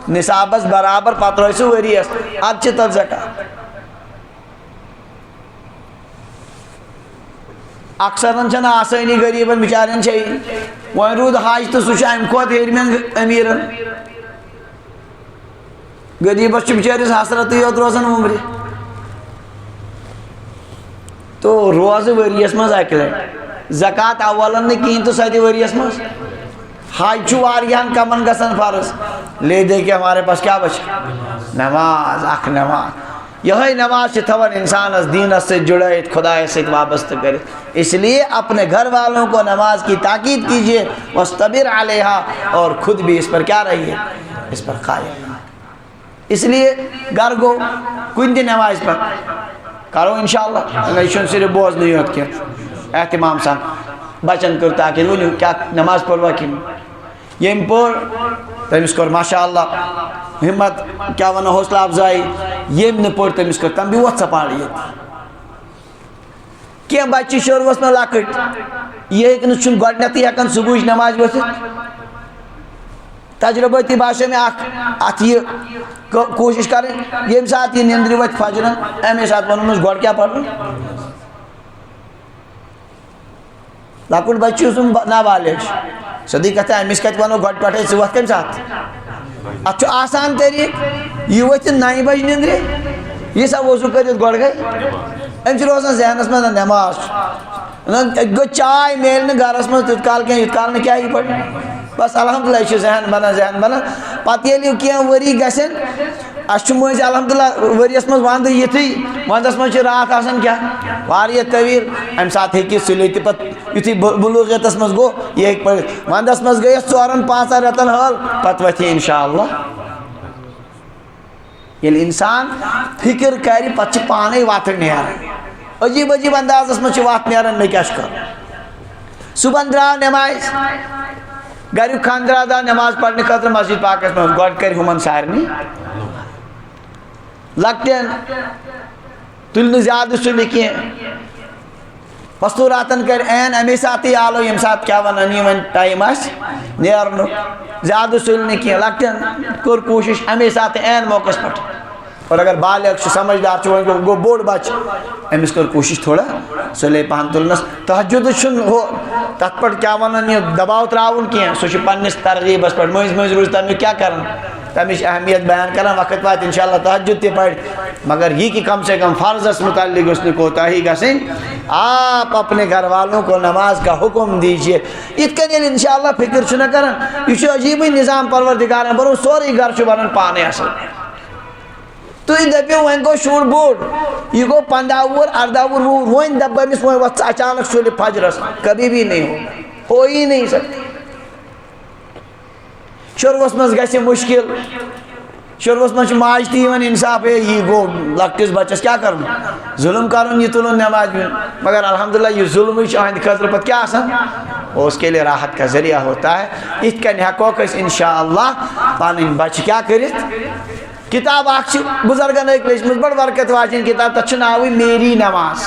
نصابس برابر پتہ روز سہ وریس اد تر زکات اکثرن چھن آسانی غریبن بچارن چیئی وۄنۍ روٗد حج تہٕ سُہ چھُ امہِ کھۄتہٕ ہیٚرمٮ۪ن امیٖرن غریبس چھُ بچٲرِس حسرتٕے یوت روزان عمرِ تو روزٕ ؤریس منٛز اکہِ لٹہِ زکات اولن نہٕ کِہیٖنۍ تہٕ سۄ تہِ ؤریس منٛز حج چھُ واریاہن کمن گژھان فرض لیدے کہ ہمارے پاس کیا بچا نماز اکھ نماز یہ نماز تھوان انسانس دینس سے جڑائت خدائے سے وابستہ کرے. اس لیے اپنے گھر والوں کو نماز کی تاکید کیجیے واصطبر علیہا اور خود بھی اس پر کیا رہیے اس پر قائم. اس لیے گھر گو کن تہ نماز پر کرو انشاءاللہ یہ صرف بوزن یوت کی اہتمام سان بچن کر تاکہ ونیو کیا نماز پڑھوا کن یم پور تمس کور ماشاء اللہ ہمت کیا ون حوصلہ افزائی یم نہ پور تمس کر تم بھی وت سپاڑی کی بچہ شروعس میں لکٹ یہ ہن گۄڈنیتھٕے ہیکان صبح نماز ؤتھِتھ تجرباتی باسیو میں ات یہ کوشش کریں یم سات یہ نندر وت فجرن امی سات ونس گۄڈ کیا پڑھن لکٹ بچہ نابالغ سیدھی کتھ امس کت ونو گۄڈ پٮ۪ٹھے ژٕ وتھ کمہِ ساتہٕ ات آسان طریقہ یہ ؤتھِتھ 9 بجے نندرِ یہ سا وضو کٔرِتھ گۄڈ گٔے أمِس چھُ روزان ذہنس منٛز نٮ۪ماز گٔے چاے میلہِ نہٕ گرس منٛز تیُتھ کال کینٛہہ یُتھ کال نہٕ کیٛاہ یی پڑِ بس الحمدللہ یہِ چھُ ذہن بنان پتہٕ ییٚلہِ یہِ کینٛہہ ؤری گژھن اَسہِ چھُ مٔنٛزۍ الحمدللہ ؤریس منٛز ونٛدٕ یِتھٕے ونٛدس منٛز چھِ راتھ آسان کیٛاہ واریاہ طویٖل امہِ ساتہٕ ہیٚکہِ سُلے تہِ پتہٕ یُتھُے بلوغیتس منٛز گوٚو یہِ ہیٚکہِ پٔرِتھ ونٛدس منٛز گٔیس 4-5 رٮ۪تن حال پتہٕ وتھِ یہِ انشاءاللہ ییٚلہِ انسان فکر کرِ پتہٕ چھِ پانے وتھ نیران عجیب عجیب اندازس منٛز چھِ وتھ نیران مےٚ کیٛاہ چھُ کرُن صبحن درٛاو نٮ۪مازِ گریُک خانٛدار درٛاو نٮ۪ماز پرنہٕ خٲطرٕ مسجد پاکس منٛز گۄڈٕ کرِ ہُمن سارنٕے لۄکٹٮ۪ن تُلہِ نہٕ زیادٕ سُلہِ کینٛہہ مستوٗراتن کرِ عین امی ساتہٕ آلو ییٚمہِ ساتہٕ کیٛاہ ونان یہِ وۄنۍ ٹایم آسہِ نیرنُک زیادٕ سُلہِ نہٕ کینٛہہ لۄکٹٮ۪ن کوٚر کوٗشش امی ساتہٕ عین موقعس پٮ۪ٹھ اور اگر بالغ چھُ سمجھدار چھُ وۄنۍ گوٚو بوٚڑ بچہِ أمِس کٔر کوٗشش تھوڑا سُلے پہن تُلنس تہجُد چھُنہٕ ہُہ تتھ پٮ۪ٹھ کیٛاہ ونان یہِ دباو تراوُن کینٛہہ سُہ چھُ پننس ترغیبس پٮ۪ٹھ مٔنٛزۍ مٔنٛزۍ روٗزِ تمیُک کیٛاہ کران تمِچ اہمیت بیان کران وقت واتہِ انشاءاللہ تہجُد تہِ پرِ مگر یہ کہ کم سے کم فرضس متعلق گوٚژھ نہٕ کوتاہی گژھٕنۍ آپ اپنے گھر والوں کو نماز کا حکم دیجیے یِتھ کٔنۍ ییٚلہِ انشاءاللہ فکر چھُنہ کران یہ چھُ عجیبٕے نظام پروردگارن بنوو سورُے گھرٕ چھُ بنان پانے اصل تُہۍ دٔپِو وۄنۍ گوٚو شُر بوٚڑ یہ گوٚو 15 وُہُر 18 وُہُر وۄنۍ دپ بہٕ أمِس وۄنۍ وۄتھ ژٕ اچانک سُلہِ فجرس کبھی بھی نہیں ہو ہی نہیں سکتی شروعس منٛز گژھِ مشکل شروعس منٛز چھُ ماجہِ تہِ یِوان انصاف ہے یہِ گوٚو لۄکٹِس بچس کیٛاہ کرُن ظُلم کرُن یہِ تُلُن نٮ۪ماز مگر الحمدللہ یہ ظلمٕے چھُ أہنٛدِ خٲطرٕ پتہٕ کیٛاہ آسان اس کے لیے راحت کا ذریعہ ہوتا ہے یِتھ کٔنۍ ہٮ۪کوکھ أسۍ انشاءاللہ پنٕنۍ بچہِ کیٛاہ کٔرِتھ کتاب اکھ چھِ بُزرگن أکۍ لیچھمٕژ بڑٕ برکت واجیٚنۍ کتاب تتھ چھُ ناوٕے میری نماز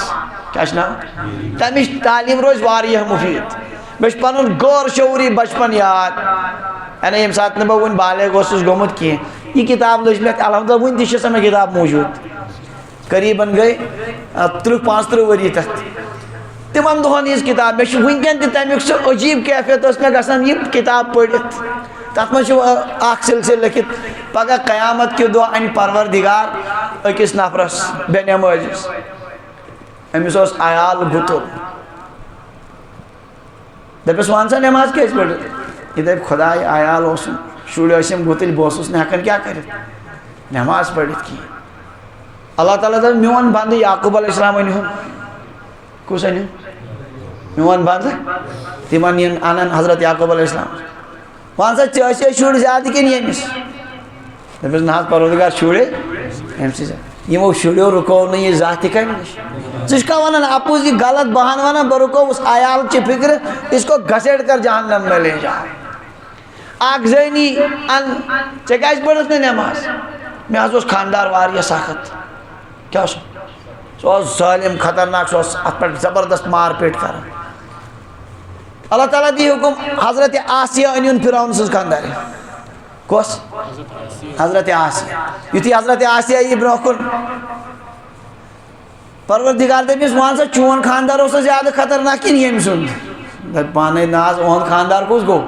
کیٛاہ چھُ ناو تمِچ تعلیٖم روزِ واریاہ مُفیٖد مےٚ چھُ پنُن غور شعوٗری بچپن یاد یعنی ییٚمہِ ساتہٕ نہٕ بہٕ وُنہِ بالغ اوسُس گوٚمُت کینٛہہ یہ کتاب لٔج مےٚ الحمدللہ وُنہِ تہِ چھِ سۄ مےٚ کتاب موٗجوٗد قریٖبن گٔے 30-35 ؤری تتھ تمن دۄہن ہٕنٛز کتاب مےٚ چھُ وُنکٮ۪ن تہِ تمیُک سُہ عجیٖب کیفیت ٲس مےٚ گژھان یہِ کتاب پٔرِتھ تتھ منٛز چھُ اکھ سلسلہٕ لیکھِتھ پگاہ قیامت کہِ دۄہ انہِ پروردگار أکِس نفرس بے نٮ۪مٲزِس أمِس اوس عیال گُتُل دٔپِس وَن سا نٮ۪ماز کیٛازِ پٔرِتھ یہ دپ خدائے عیال اوسم شُرۍ ٲسِم گُتٕلۍ بہٕ اوسُس نہٕ ہٮ۪کان کیٛاہ کٔرِتھ نٮ۪ماز پٔرِتھ کِہیٖنۍ اللہ تعالیٰ دَپہِ میون بنٛدٕ یعقوٗب علیہ السلام أنۍہُن کُس أنۍہُن میون بنٛدٕ تِمن یِن اَنن حضرت یعقوٗب علیہ السلام وَن سا ژےٚ ٲسے شُرۍ زیادٕ کِنہٕ ییٚمِس دَپٮ۪س نہ حظ پروردگار شُرے أمۍسٕے زیادٕ یِمو شُرٮ۪و رُکو نہٕ یہِ زانٛہہ تہِ کَمہِ نِش ژٕ چھُکھا وَنان اَپُز یہِ غلط بہان وَنان بہٕ رُکووُس عیال چہِ فِکرِ اِس کو گھسیٹ کر جہنم میں لے جاؤ اکھ زٔنی اَن ژےٚ کیٛازِ پٔرٕتھ نہٕ نٮ۪ماز مےٚ حظ اوس خانٛدار واریاہ سخت کیٛاہ اوس سُہ اوس ظٲلِم خطرناک سُہ اوس اَتھ پٮ۪ٹھ زبردست مار پیٹ کران اللہ تعالیٰ دی حُکُم حضرت آسیہ أنۍہُن فرعون سٕنٛز خانٛدارِنۍ کۄس حضرت آسیہ یُتھُے حضرت آسیہ یی برونٛہہ کُن پروردگار دٔپِس وَن سا چون خانٛدار اوسا زیادٕ خطرناک کِنہٕ ییٚمۍ سُنٛد دَپہِ پانے نہ حظ اُہُنٛد خانٛدار کُس گوٚو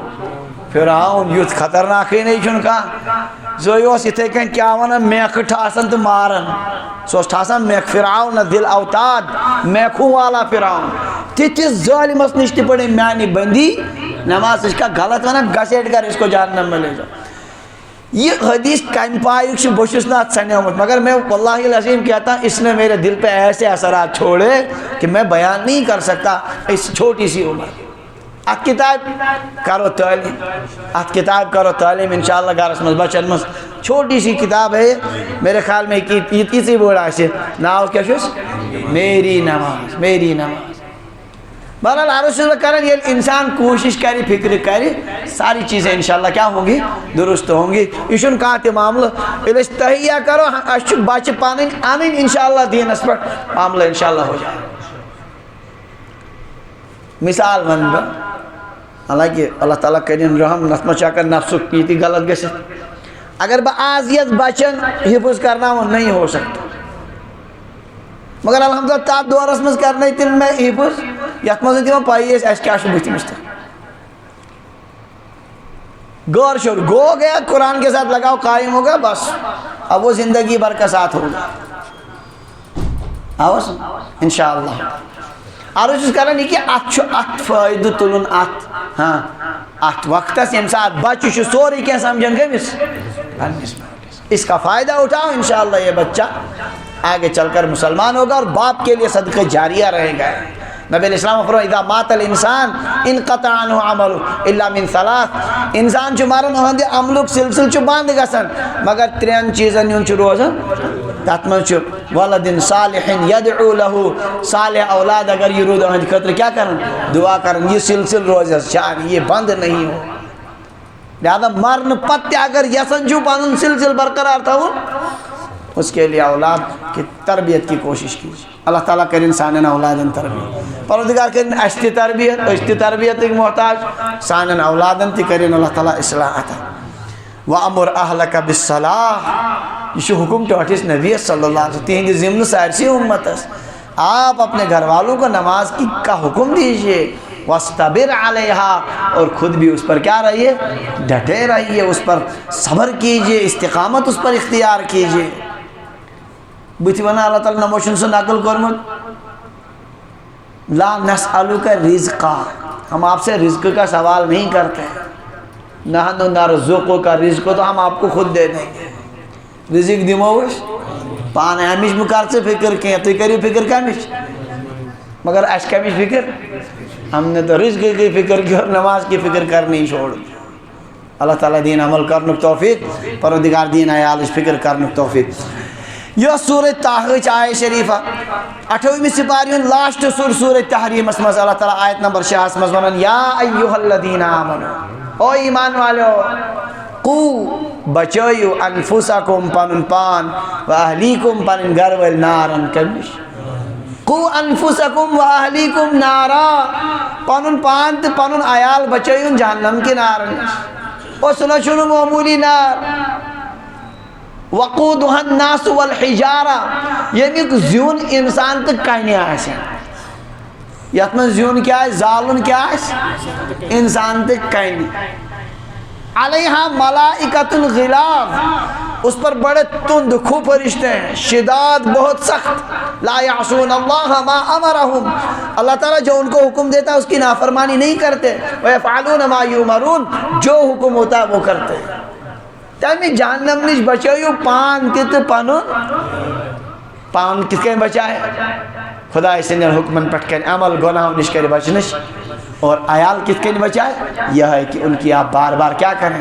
فرعون یُتھ خطرناکٕے نَے چھُنہٕ کانٛہہ سُے اوس یِتھَے کٔنۍ کیٛاہ وَنان میکھٕ ٹھاسان تہٕ ماران سُہ اوس ٹھاسان میکھ فرعون دِل اوتاد میکھوں والا فرعون تِتھِس ظٲلِمس نِش تہِ پٔر أمۍ میٛانہِ بٔنٛدی نٮ۪ماز ژٕ چھکھا غلط وَنان گھسیٹ کر اس کو جہنم میں لے جاؤ یہ حدیث کَمہِ پایُک چھُ بہٕ چھُس نہٕ اَتھ سَنیومُت مگر میں واللہ العظیم کہتا ہوں اس نے میرے دل پہ ایسے اثرات چھوڑے کہ میں بیان نہیں کر سکتا اس چھوٹی سی عمر اتھ کتاب کرو تعلیم انشاءاللہ گھرس منٛز بچن منٛز چھوٹی سی کتاب ہے میرے خیال میں یِژٕے بٔڑ آسہِ ناو کیٛاہ چھُس میری نماز بہرحال عرض چھُس بہٕ کران ییٚلہِ اِنسان کوٗشِش کرِ فِکرِ کرِ ساری چیٖزیں انشاءاللہ کیٛاہ ہوں گی درست ہوں گی یہِ چھُنہٕ کانٛہہ تہِ معاملہٕ ییٚلہِ أسۍ تہیّا کرو اَسہِ چھُ بچہِ پنٕنۍ اَنٕنۍ انشاءاللہ دیٖنس پٮ۪ٹھ معاملہٕ انشاءاللہ ہو جائے مثال وَنہٕ بہٕ حالانکہ اللہ تعالیٰ کٔرِنۍ رحم نَتھ منٛز چھُ ہٮ۪کان نفسُک یہِ تہِ غلط گٔژھِتھ اگر بہٕ آز یَتھ بچن حِفظ کرناوُن نہیں ہو سکتا مگر الحمدللہ تَتھ دورس منٛز کرنٲے تِم مےٚ حِفظ یَتھ منٛز نہٕ تِمن پَیی ٲسۍ اَسہِ کیٛاہ چھُ بٕتھِ تہِ غور شور گو گیا قرآن کے ساتھ لگاؤ قائم ہوگا بس اب وہ زندگی بھر کا ساتھ ہوگا آواز انشاءاللہ عرض چھُس کران یہِ کہِ اَتھ چھُ اَتھ فٲیدٕ تُلُن اَتھ وقتس ییٚمہِ ساتہٕ بچہِ چھُ سورُے کینٛہہ سمجھان کٔمِس پنٛنِس مٲلِس اس کا فائدہ اٹھاؤ انشاءاللہ یہ بچہ آگے چل کر مسلمان ہوگا اور باپ کے لیے صدقہ جاریہ رہے گا نبی علیہ السلام فرمایا اذا مات الانسان انقطع عنه عمله الا من ثلاث انسان چھُ مران اہنٛدِ عملُک سلسلہٕ چھُ بنٛد گژھان مگر ترٛٮ۪ن چیٖزن ہُنٛد چھُ روزان تتھ منٛز چھُ ولدٍ صالح يدعو له صالح اولاد اگر یہ روٗد اہنٛدِ خٲطرٕ کیٛاہ کران دعا کران یہ سلسلہٕ روزٮ۪س جاری یہ بنٛد نہیں ہو لہذا مرنہٕ پتہٕ تہِ اگر یژھان چھُو پنُن سلسلہٕ برقرار تھاوُن اس کے لیے اولاد کی تربیت کی کوشش کیجیے اللہ تعالیٰ کریں سانن اولادن تربیت پروردگار کریں اَسہِ تہِ تربیت أسۍ تہِ تربیتٕکۍ محتاج سانن اولادن تہِ کریں اللہ تعالیٰ اصلاح عطا وَأَمُرْ أَهْلَكَ بِالصَّلَاةِ یہ چھُ حکم ٹوٹھس نبی صلی اللہ علیہ وسلم تہندِ ضمن سارسی امتس آپ اپنے گھر والوں کو نماز کا حکم دیجیے وَاسْتَبِرْ عَلَيْهَا اور خود بھی اس پر کیا رہیے ڈٹے رہیے اس پر صبر کیجیے استقامت اس پر اختیار کیجیے بُتھِ وَنان اللہ تعالیٰ نمو چھُنہٕ سُہ نقل کوٚرمُت لا نسألُکَ رِزقا ہم آپ سے رزق کا سوال نہیں کرتے نحن نرزقک رزق تو ہم آپ کو خود دے دیں گے رزق دِمو أسۍ پانے ہمِچ مہٕ کر ژٕ فکر کینٛہہ تُہۍ کٔرِو فکر کمِچ مگر اَسہِ کمِچ فکر ہم نے تو رزق کی فکر کی اور نماز کی فکر کرنی چھوڑ دی اللہ تعالیٰ دین عمل کرنُک توفیق پروردگار دین عیالٕچ فکر کرنُک توفیق یہ سورہ طٰہٕچ آیہ شریفہ 28ویں سپارِ ہُنٛد لاسٹ سُر سورہ تحریمس منٛز اللہ تعالیٰ آیت نمبر 6 منٛز ونان یا ایھا الذین آمنوا او ایمان والو قو بچٲیِو انفسکم پنُن پان و اہلیکم پنٕنۍ گھر وٲلۍ نارن کمہِ نِش قو انفسکم و اہلیکم نارا پنُن پان تہٕ پنُن عیال بچٲیُن جہنم کہِ نارٕ نِش اور سُہ نہ چھُنہٕ معموٗلی نار وقودها الناس والحجارہ ییٚمیُک زیُن انسان تہٕ کنہِ آسہِ یتھ منٛز زیُن کیٛاہ آسہِ زالُن کیٛاہ آسہِ انسان تہٕ کنہِ علیہا ملائکۃ غلاظ، اس پر بڑے تند خو فرشتے ہیں، شداد بہت سخت، لا یعصون اللہ ما امرہم، اللہ تعالیٰ جو ان کو حکم دیتا ہے اس کی نافرمانی نہیں کرتے، ویفعلون ما یؤمرون، جو حکم ہوتا ہے وہ کرتے ہیں۔ تمہیں جہنم نش بچائیو پان تت پنن پان کت کن بچائے خدا سندین حکمن پٹ کر عمل گناہ نش کر بچنش، اور عیال کت کن بچائے یہ ہے کہ ان کی آپ بار بار کیا کریں۔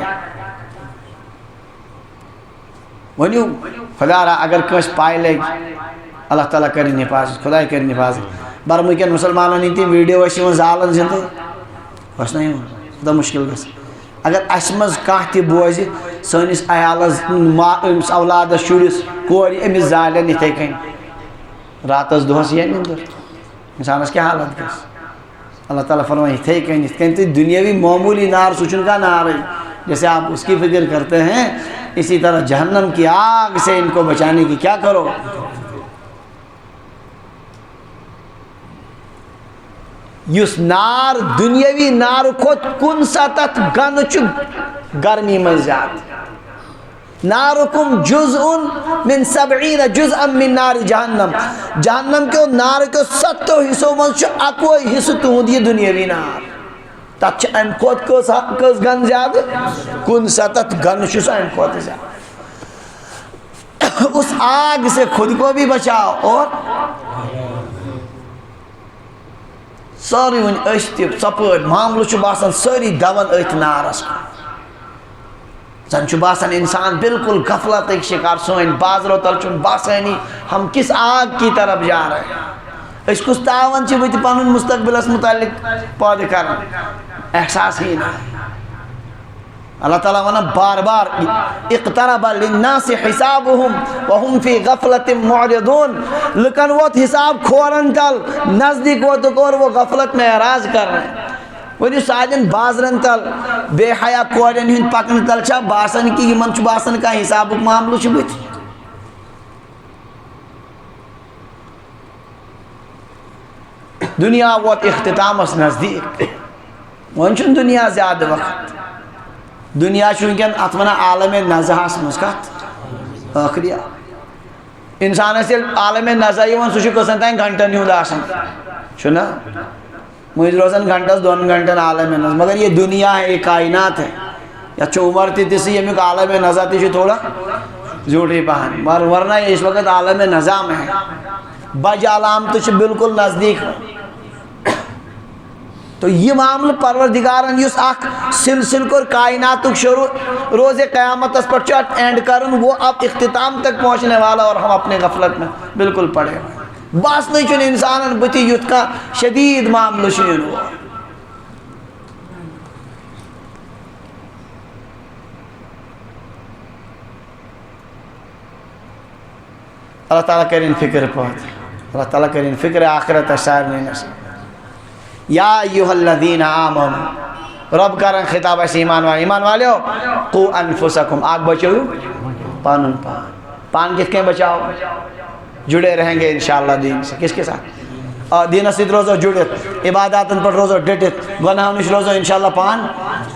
ونیو خدا را اگر کس پائے لگ اللہ تعالیٰ کریں حفاظت، خدا کریں حفاظت۔ برمکن مسلمانوں نے تھی ویڈیو اسی زالن زندے بس نہیں خدا مشکل گس اگر اس مز کانٛہہ تہِ بوزِ سٲنِس عیالس أمِس اولادس شُرِس کورِ أمِس زالن یِتھَے کٔنۍ راتس دۄہس یی نِندٕر اِنسانس کیٛاہ حالت گژھِ۔ اللہ تعالیٰ فرمائے یِتھَے کٔنۍ یِتھ کٔنۍ تُہۍ دُنیاوی معموٗلی نار سُہ چھُنہٕ کانٛہہ نارٕے، جیسے آپ اس کی فکر کرتے ہیں اسی طرح جہنم کی آگ سے ان کو بچانے کی کیا کرو۔ یُس نار دنیاوی نار کھۄت کُن سَتتھ گنہٕ چھُ گرمی منٛز زیادٕ۔ نارکم جزء من 70 جزءا من نار جہنم، جہنم کے نار کے 7 حصوں میں اکوئی حصہ تہند یہ دنیاوی نار، تک ام کھوت کس گن زیادہ کن 7 گن چھس ام کھوت زیادہ۔ اس آگ سے خود کو بھی بچاؤ اور ساری ون اشت سپر معاملہ چھ باسان ساری دوان ات نارس زن چھ باسان انسان بالکل غفلت ایک شکار سوئن بازرو تل چھ باسانی ہم کس آگ کی طرف جا رہے ہیں۔ اس کس تاون چھ بیت پانون مستقبل اس متعلق پود کرن احساس ہی نہ۔ اللہ تعالیٰ ونا بار بار اقترب للناس حسابهم وهم في غفلة معرضون، لکن وہ حساب کھورن تل نزدیک وہ تو اور وہ غفلت میں اعراض کر رہے ہیں۔ وہ جو ساجن بازرن تل بے حیا کورن ہن پکن تل چھا باسن کی من چھ باسن کا حساب معاملہ چھ بت۔ دنیا وات اختتام اس نزدیک ون چھ دنیا زیادہ وقت، دنیا چونکن اتمنا عالم نزہس مسکت آخری انسان سے عالم نزہ یوان سوچ کسن تین گھنٹن ہوں آسان چھنا مجھ روزن گھنٹس 2 گھنٹن عالم نزہ، مگر یہ دنیا ہے، یہ کائنات ہے، یا چھ عمر تی تیسی یہ عالم نزہ تی تھوڑا زوٹی پہن ورنہ یہ اس وقت عالم نزہ میں ہے، بج علامت چھ بالکل نزدیک ہے۔ تو یہ معاملہ پروردگارن یس اخ سلسل کر کائنات شروع روز قیامت اس پر چٹ اینڈ کرن، وہ اب اختتام تک پہنچنے والا اور ہم اپنے غفلت میں بالکل پڑے ہوئے۔ باس نہیں چن انسان بتی یت کا شدید معاملہ شین ہوا۔ اللہ تعالیٰ کریں فکر پہنچ، اللہ تعالیٰ کریں فکر آخرت اشار نہیں نصیب۔ یا ایوہ الذین آمنوا، رب کرن خطاب ایسے ایمان والے ہو، قو انفسکم، آگ بچو پانن پان کس کے بچاؤ، جڑے رہیں گے انشاءاللہ دین سے، کس کے ساتھ دین سے روزو جڑت، عباداتن پر روزو ڈٹت، گناہ نش روزو انشاءاللہ پان،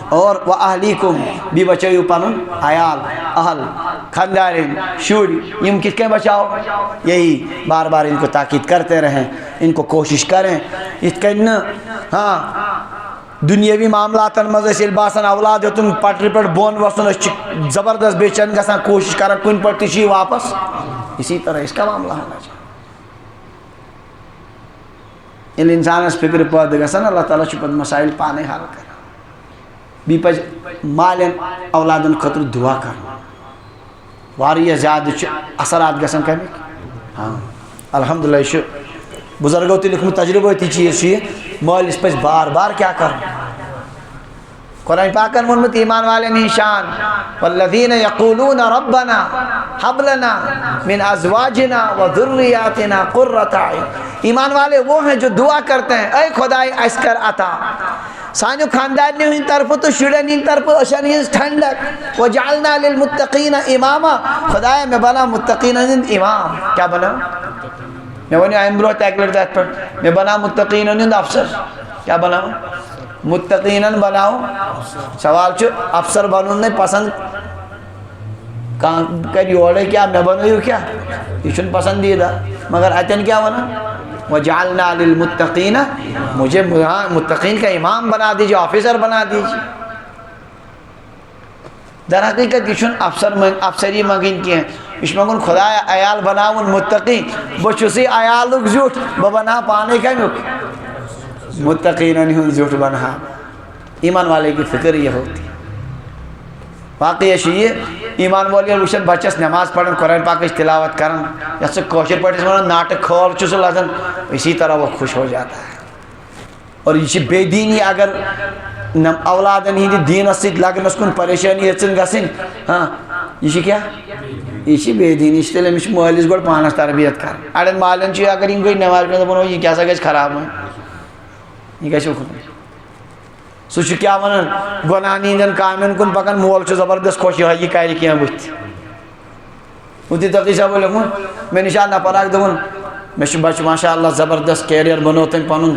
اور وَأَهْلِكُمْ بھی بچو پانن عیال اہل خاندارین شوری، یم کس کے بچاؤ، یہی بار بار ان کو تاکید کرتے رہیں، ان کو کوشش کریں۔ اس کہنا ہاں دنیاوی معاملات مزے باسان اولاد تم پٹری پر بون وسن زبردست بے چین گسان کوشش کرا کن پر تشی واپس، اسی طرح اس کا معاملہ ہونا چاہیے۔ ان انسان اس فکر پود گسان اللہ تعالیٰ چپت مسائل پانے حل کر بی پج مالین اولادن خطر دعا کر واریہ زیادہ اثرات گسان کمی۔ ہاں الحمدللہ یہ بزرگوں تی لکھم تجربہ تی چیز چیئے مال اس پس بار بار کیا کر قرآن پاکن منمت ایمان والے نشان والذین یقولون ربنا حب لنا من ازواجنا و ذریاتنا قرۃ اعین، ایمان والے وہ ہیں جو دعا کرتے ہیں اے خدای اسکر عطا سانو خاندان نے طرف تو شڑن ان طرف اشان ٹھنڈک وجعلنا للمتقین اماما، خدای میں بنا متقین امام، کیا بنا میں ونی آئیم برو تیکلر دیت پر میں بنا متقین افسر، کیا بنا متقینن بناو سوال چھو افسر بنون نہیں پسند کر یورے کیا میں بنو کیا یہ چھن پسندیدہ مگر اتن کیا بنا وجعلنا للمتقین مجھے متقین کا امام بنا دیجیے آفیسر بنا دیجیے در حقیقت یہ چھن افسری مگن کی ہیں اس مگن خدا عیال بناون متقین بچوسی عیالک زیوٹ ببنا پانے کا متقین انہوں زیوٹ بنا ایمان والے کی فکر یہ ہوتی واقعی یہ ایمان والی وشن بچس نماز پڑھن قرآن پاک تلاوت کرن یا سے کوشر پڑھن ونان ناٹک کھول چس لگن اسی طرح وہ خوش ہو جاتا ہے اور یہ بے دینی اگر اولادن ہی دین سے لگنس کن پریشانی ہچن گسن ہاں یہ کیا یہ بے دینی اس لیے مش مالس گڈ پانس تربیت کر اڑن مالن چھ اگر ان کوئی نماز پڑھن بنو یہ کیسا گژھِ خراب ہے یہ گژھِ سو کیا ونان گناہن ہندین کامین کن پکان مول زبردست خوش یہ کر کی بت مفتی تقی صاحب لیکن میں نشان نفر اک دپان مے بچہ ماشاء اللہ زبردست کیریئر بنو تم پن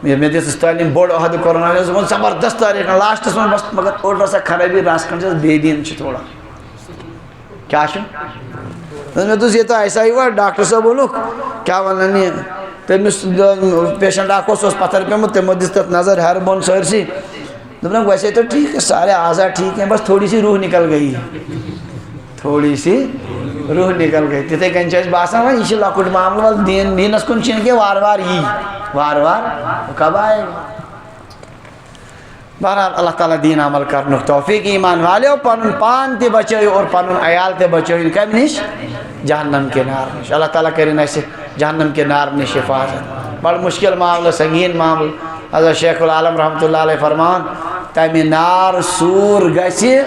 مے دس تعلیم بوڑ عہد کورونا زبردست تاریخ لاسٹس من بس مگر اور رسا خرابی راس کھن بے دین تھوڑا کیا میں تو یہ تو ایسا ہی ہوا ڈاکٹر صاحب بولو کیا ونان یہ تمس پیشنٹ اخ اس پتھر پیمت تمو دس تک نظر ہر بون سرسی دپنا ویسے تو ٹھیک ہے سارے اعضاء ٹھیک ہیں بس تھوڑی سی روح نکل گئی ہے تھوڑی سی روح نکل گئی تتھے کن چھ باسان یہ لکٹ معاملہ دینس کن چھ کہ وار وار یہ وار وار کب آئے گا بہرحال اللہ تعالیٰ دین عمل کرنے توفیق ایمان والے ہو پن پان تے بچائی اور پن عیال تے بچائی کم نش جہنم کے نار نش اللہ تعالیٰ کریں ایسے جہنم کے نار نش حفاظت بڑا مشکل معاملہ سنگین معاملہ حضرت شیخ العالم رحمۃ اللہ علیہ فرمان تمہ نار سور گسی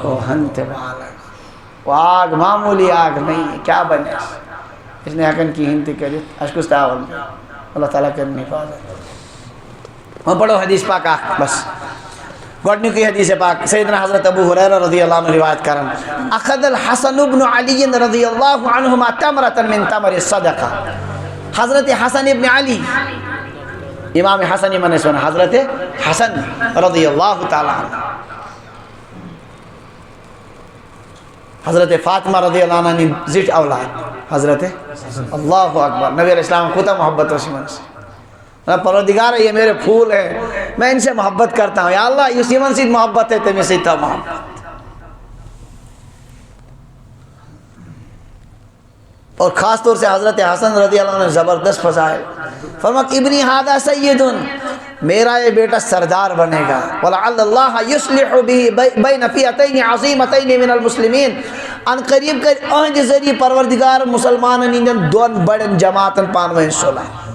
کوہن تے بالغ وہ آگ معمولی آگ نہیں ہے کیا بنے اس نے ہکن کی ہنتی کرت اشکس تعاون اللہ تعالیٰ کریں حفاظت ہم پڑھو حدیث پاک بس گوڑنی کی حدیث پاک سیدنا حضرت ابو ہریرہ رضی اللہ عنہ روایت کرن اخذ الحسن بن علی رضی اللہ عنہما تمرة من تمر الصدقہ حضرت حسن ابن علی امام حسن من اسمنا حضرت حسن رضی اللہ تعالی عنہ حضرت فاطمہ رضی اللہ عنہ زیٹ اولاد حضرت اللہ اکبر نبی علیہ السلام کوتا محبت و سیمن سے پروردگار یہ میرے پھول ہیں میں ان سے محبت کرتا ہوں یا اللہ یہ سیمن سے محبت ہے تمہیں سے تھا محبت اور خاص طور سے حضرت حسن رضی اللہ عنہ زبردست فضائل فرمایا ابنی ھذا سید میرا یہ بیٹا سردار بنے گا ولعل اللہ یصلح به بین فئتین عظیمتین من المسلمین ان قریب کر اہد ذریعہ پروردگار مسلمانن ہندین دون بڑن جماعتن پانوین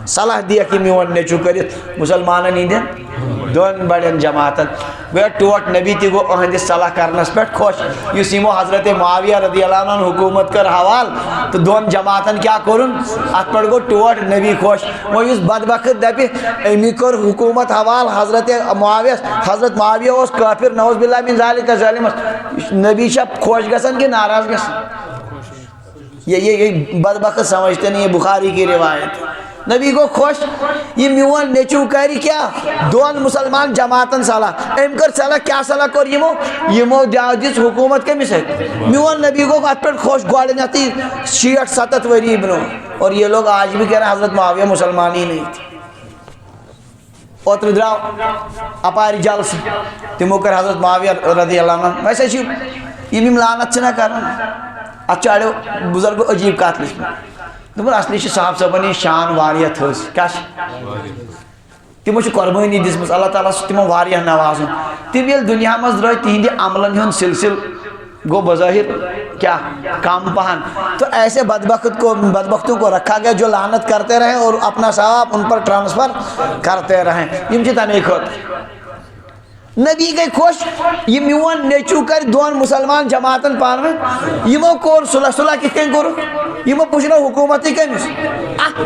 صلاح دیا کہ میون نیچو کرت مسلمانن ہندین دون بڑن جماعتن گویا ٹوٹ نبی تی گو اہد صلاح کرنس پیٹ خوش یسیمو حضرت معاویہ رضی اللہ عنہ حکومت کر حوال تو دون جماعتن کیا کرن ات پر گو ٹوٹ نبی خوش وہ اس بدبخت دپی امی کر حکومت حوال حضرت معاویہ حضرت معاویہ اس کافر نعوذ باللہ من ذالک ظالم نبی شب خوش گسن کہ ناراض گسن یہ بدبخت سمجھتے نہیں یہ بخاری کی روایت نبی کو خوش یہ میون نیچو کری کیا دون مسلمان جماعتن صلاح ام کر صلاح کیا صلاح کر یمو جس حکومت کے مثل میون نبی کو ات پر خوش گوڑ نتی 60-70 وری بنو اور یہ لوگ آج بھی کہہ رہے ہیں حضرت معاویہ مسلمان ہی نہیں تھی اوتر دراو اپاری جال سے تمو کر حضرت معاویہ رضی اللہ عنہ ویسے چیو یہ بھی ملانت سے نہ کرنا اچھا آڑے بزرگ عجیب کات لکھ دپن اصلی صاحب صاحبن شان واریاہ تھز کیا تمو قربانی دس اللہ تعالیٰ تمو واریاہ نوازن تم یل دنیا مز درائے تہندِ عملن ہند سلسل گو بظاہر کیا کام پہن تو ایسے بدبختوں کو رکھا گیا جو لعنت کرتے رہیں اور اپنا ثواب ان پر ٹرانسفر کرتے رہیں یم چھ تمی خود نبی گئی خوش یہ میون نیچو کر دون مسلمان جماعتن پانویں یمو کور صلح کت کن کرو یمو پوچھنا حکومتی کمس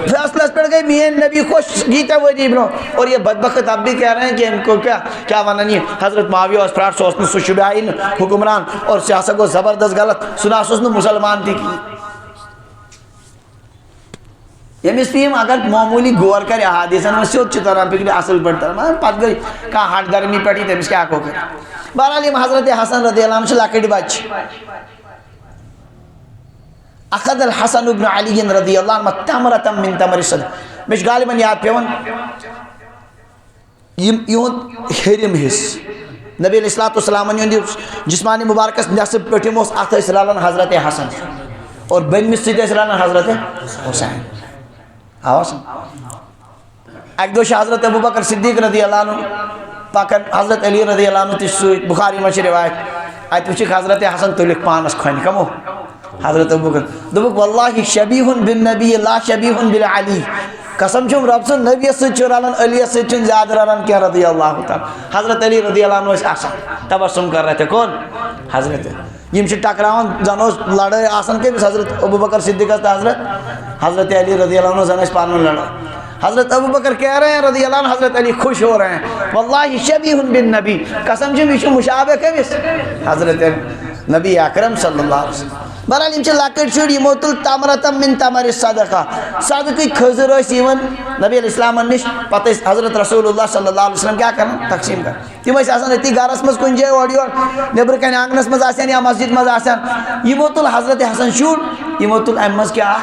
فیصلہ پر گئی مین نبی خوش گیتا وری بنو اور یہ بدبخت اب بھی کہہ رہے ہیں کہ ان کو کیا ونانی حضرت معاویہ اس پراٹ سوسن سشبائین حکمران اور سیاست کو زبردست غلط سنا سوسن مسلمان تھی کی یمس پیم اگر معمولی غور کر احادیثن میں سیود تران فکر اصل پہ تران پتہ گئی کھانا ہٹ درمی پہ تمس کیا کر بہرحال یم حضرت حسن رضی اللہ عنہ لکٹ بچ اخذ الحسن بن علی رضی اللہ عنہ تمرۃ من تمر الصدقہ مش غالباً یاد پیون یہد ہرم حص نبی علیہ الصلوۃ والسلام جسمانی مبارکس نصب پٹم ات رلان حضرت حسن اور بنمس ست رلان حضرت حسین آواز اک دہ حضرت ابو بکر صدیق رضی اللہ عنہ پکن حضرت علی رضی اللہ عنہ تہ بخاری مجھ روایت ات وچک حضرت حسن تلک پانس کھن کمو حضرت ابو بکر دبک واللہ شبیہ بالنبی لا شبیہ بالعلی قسم چھم رب سن نبی ست رلان علی ست زیادہ رلان کیا رضی اللہ تعالی حضرت علی رضی اللہ عنہ آسان تبسم کر رہے تھے کون حضرت یم ٹکراون زن لڑائی آسان کمس حضرت ابو بکر صدیق حضرت علی رضی اللہ عنہ زن پانو لڑائی حضرت ابو بکر کہہ رہے ہیں رضی اللہ عنہ حضرت علی خوش ہو رہے ہیں واللہ شبیہ بالنبی قسم چھم یہ مشابہ کمس حضرت نبی اکرم صلی اللہ علیہ وسلم بہرحال یم لکٹ شر یمو تل تمرۃ من تمر الصدقہ صدقہ کھزر نبی علیہ السلام نش پتہ حضرت رسول اللہ صلی اللہ علیہ وسلم کیا کرنا تقسیم کر تم اتی گرس مز کن جائے اور نبر کن آنگنس مز آسان یا مسجد مز آسان یمو تل حضرت حسن شر یمو تل ام مز کیا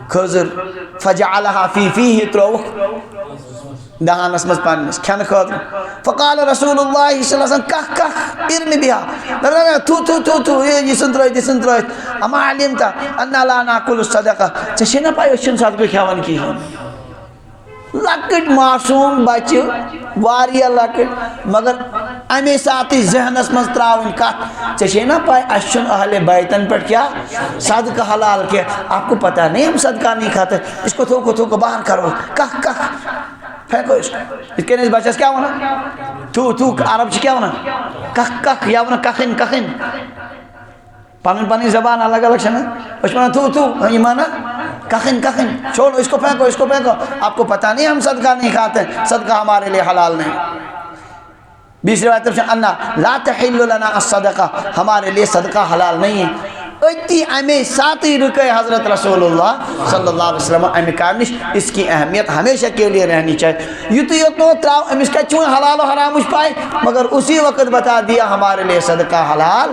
کھزر فجعلها فی فیہ تروک دہانس مز پانس کھن خاطر فقال رسول اللہ صلی اللہ علیہ وسلم کخ کخ ارمی بها تو یہ سن ترائیت اما علمتا انا لا ناکل الصدقہ چشنا پائی اشن صدقہ کھیوان کی لکٹ معصوم بچ واریا لکٹ مگر امی ساتھی ذہنس مز تراؤن کت چشنا پائی اشن اہل بیتن پر کیا صدقہ حلال کیا آپ کو پتہ نہیں ہم صدقہ نہیں کھاتے اس کو تھوکو باہر کرو کخ کخ پھینکو اس کو اس کے نیز بچس کیا ہونا تو عرب کیا ہونا کخ کخ یا ہونا کخن کخن پانی زبان الگ الگ شنا اس میں تو یہ مانا کخن کخن چھوڑو اس کو پھینکو آپ کو پتہ نہیں ہم صدقہ نہیں کھاتے صدقہ ہمارے لیے حلال نہیں بیس روایت طرف انا لا تحل لنا الصدقہ ہمارے لیے صدقہ حلال نہیں ہے اتی امی ساتھی رکے حضرت رسول اللہ صلی اللہ علیہ وسلم امی کارنش اس کی اہمیت ہمیشہ کے لیے رہنی چاہیے یوتو تراؤ امیس کا چون حلال و حرام اس پائے مگر اسی وقت بتا دیا ہمارے لیے صدقہ حلال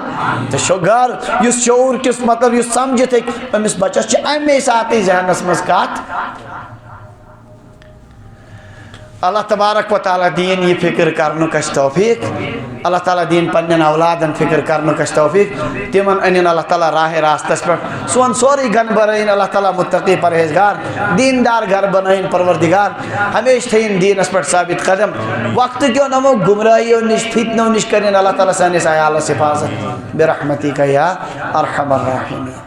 تو شوگر یس شعور کس مطلب یس سمجھت ہے امیس بچس چھ امی ساتھی ذہنس مسکات اللہ تبارک و تعالی دین یہ فکر کرنے کا توفیق اللہ تعالی دین پنن اولادن فکر کرنے کا توفیق تمن انن اللہ تعالی راہ راستس پر سون سوری گن برین اللہ تعالی متقی پرہیزگار دیندار گھر بنائن پروردگار ہمیشہ تھین دینس پر ثابت قدم وقت کیوں نمو گمراہیوں نش فتنوں نش کرین اللہ تعالی سانس عیالس حفاظت برحمتک یا ارحم الراحمین.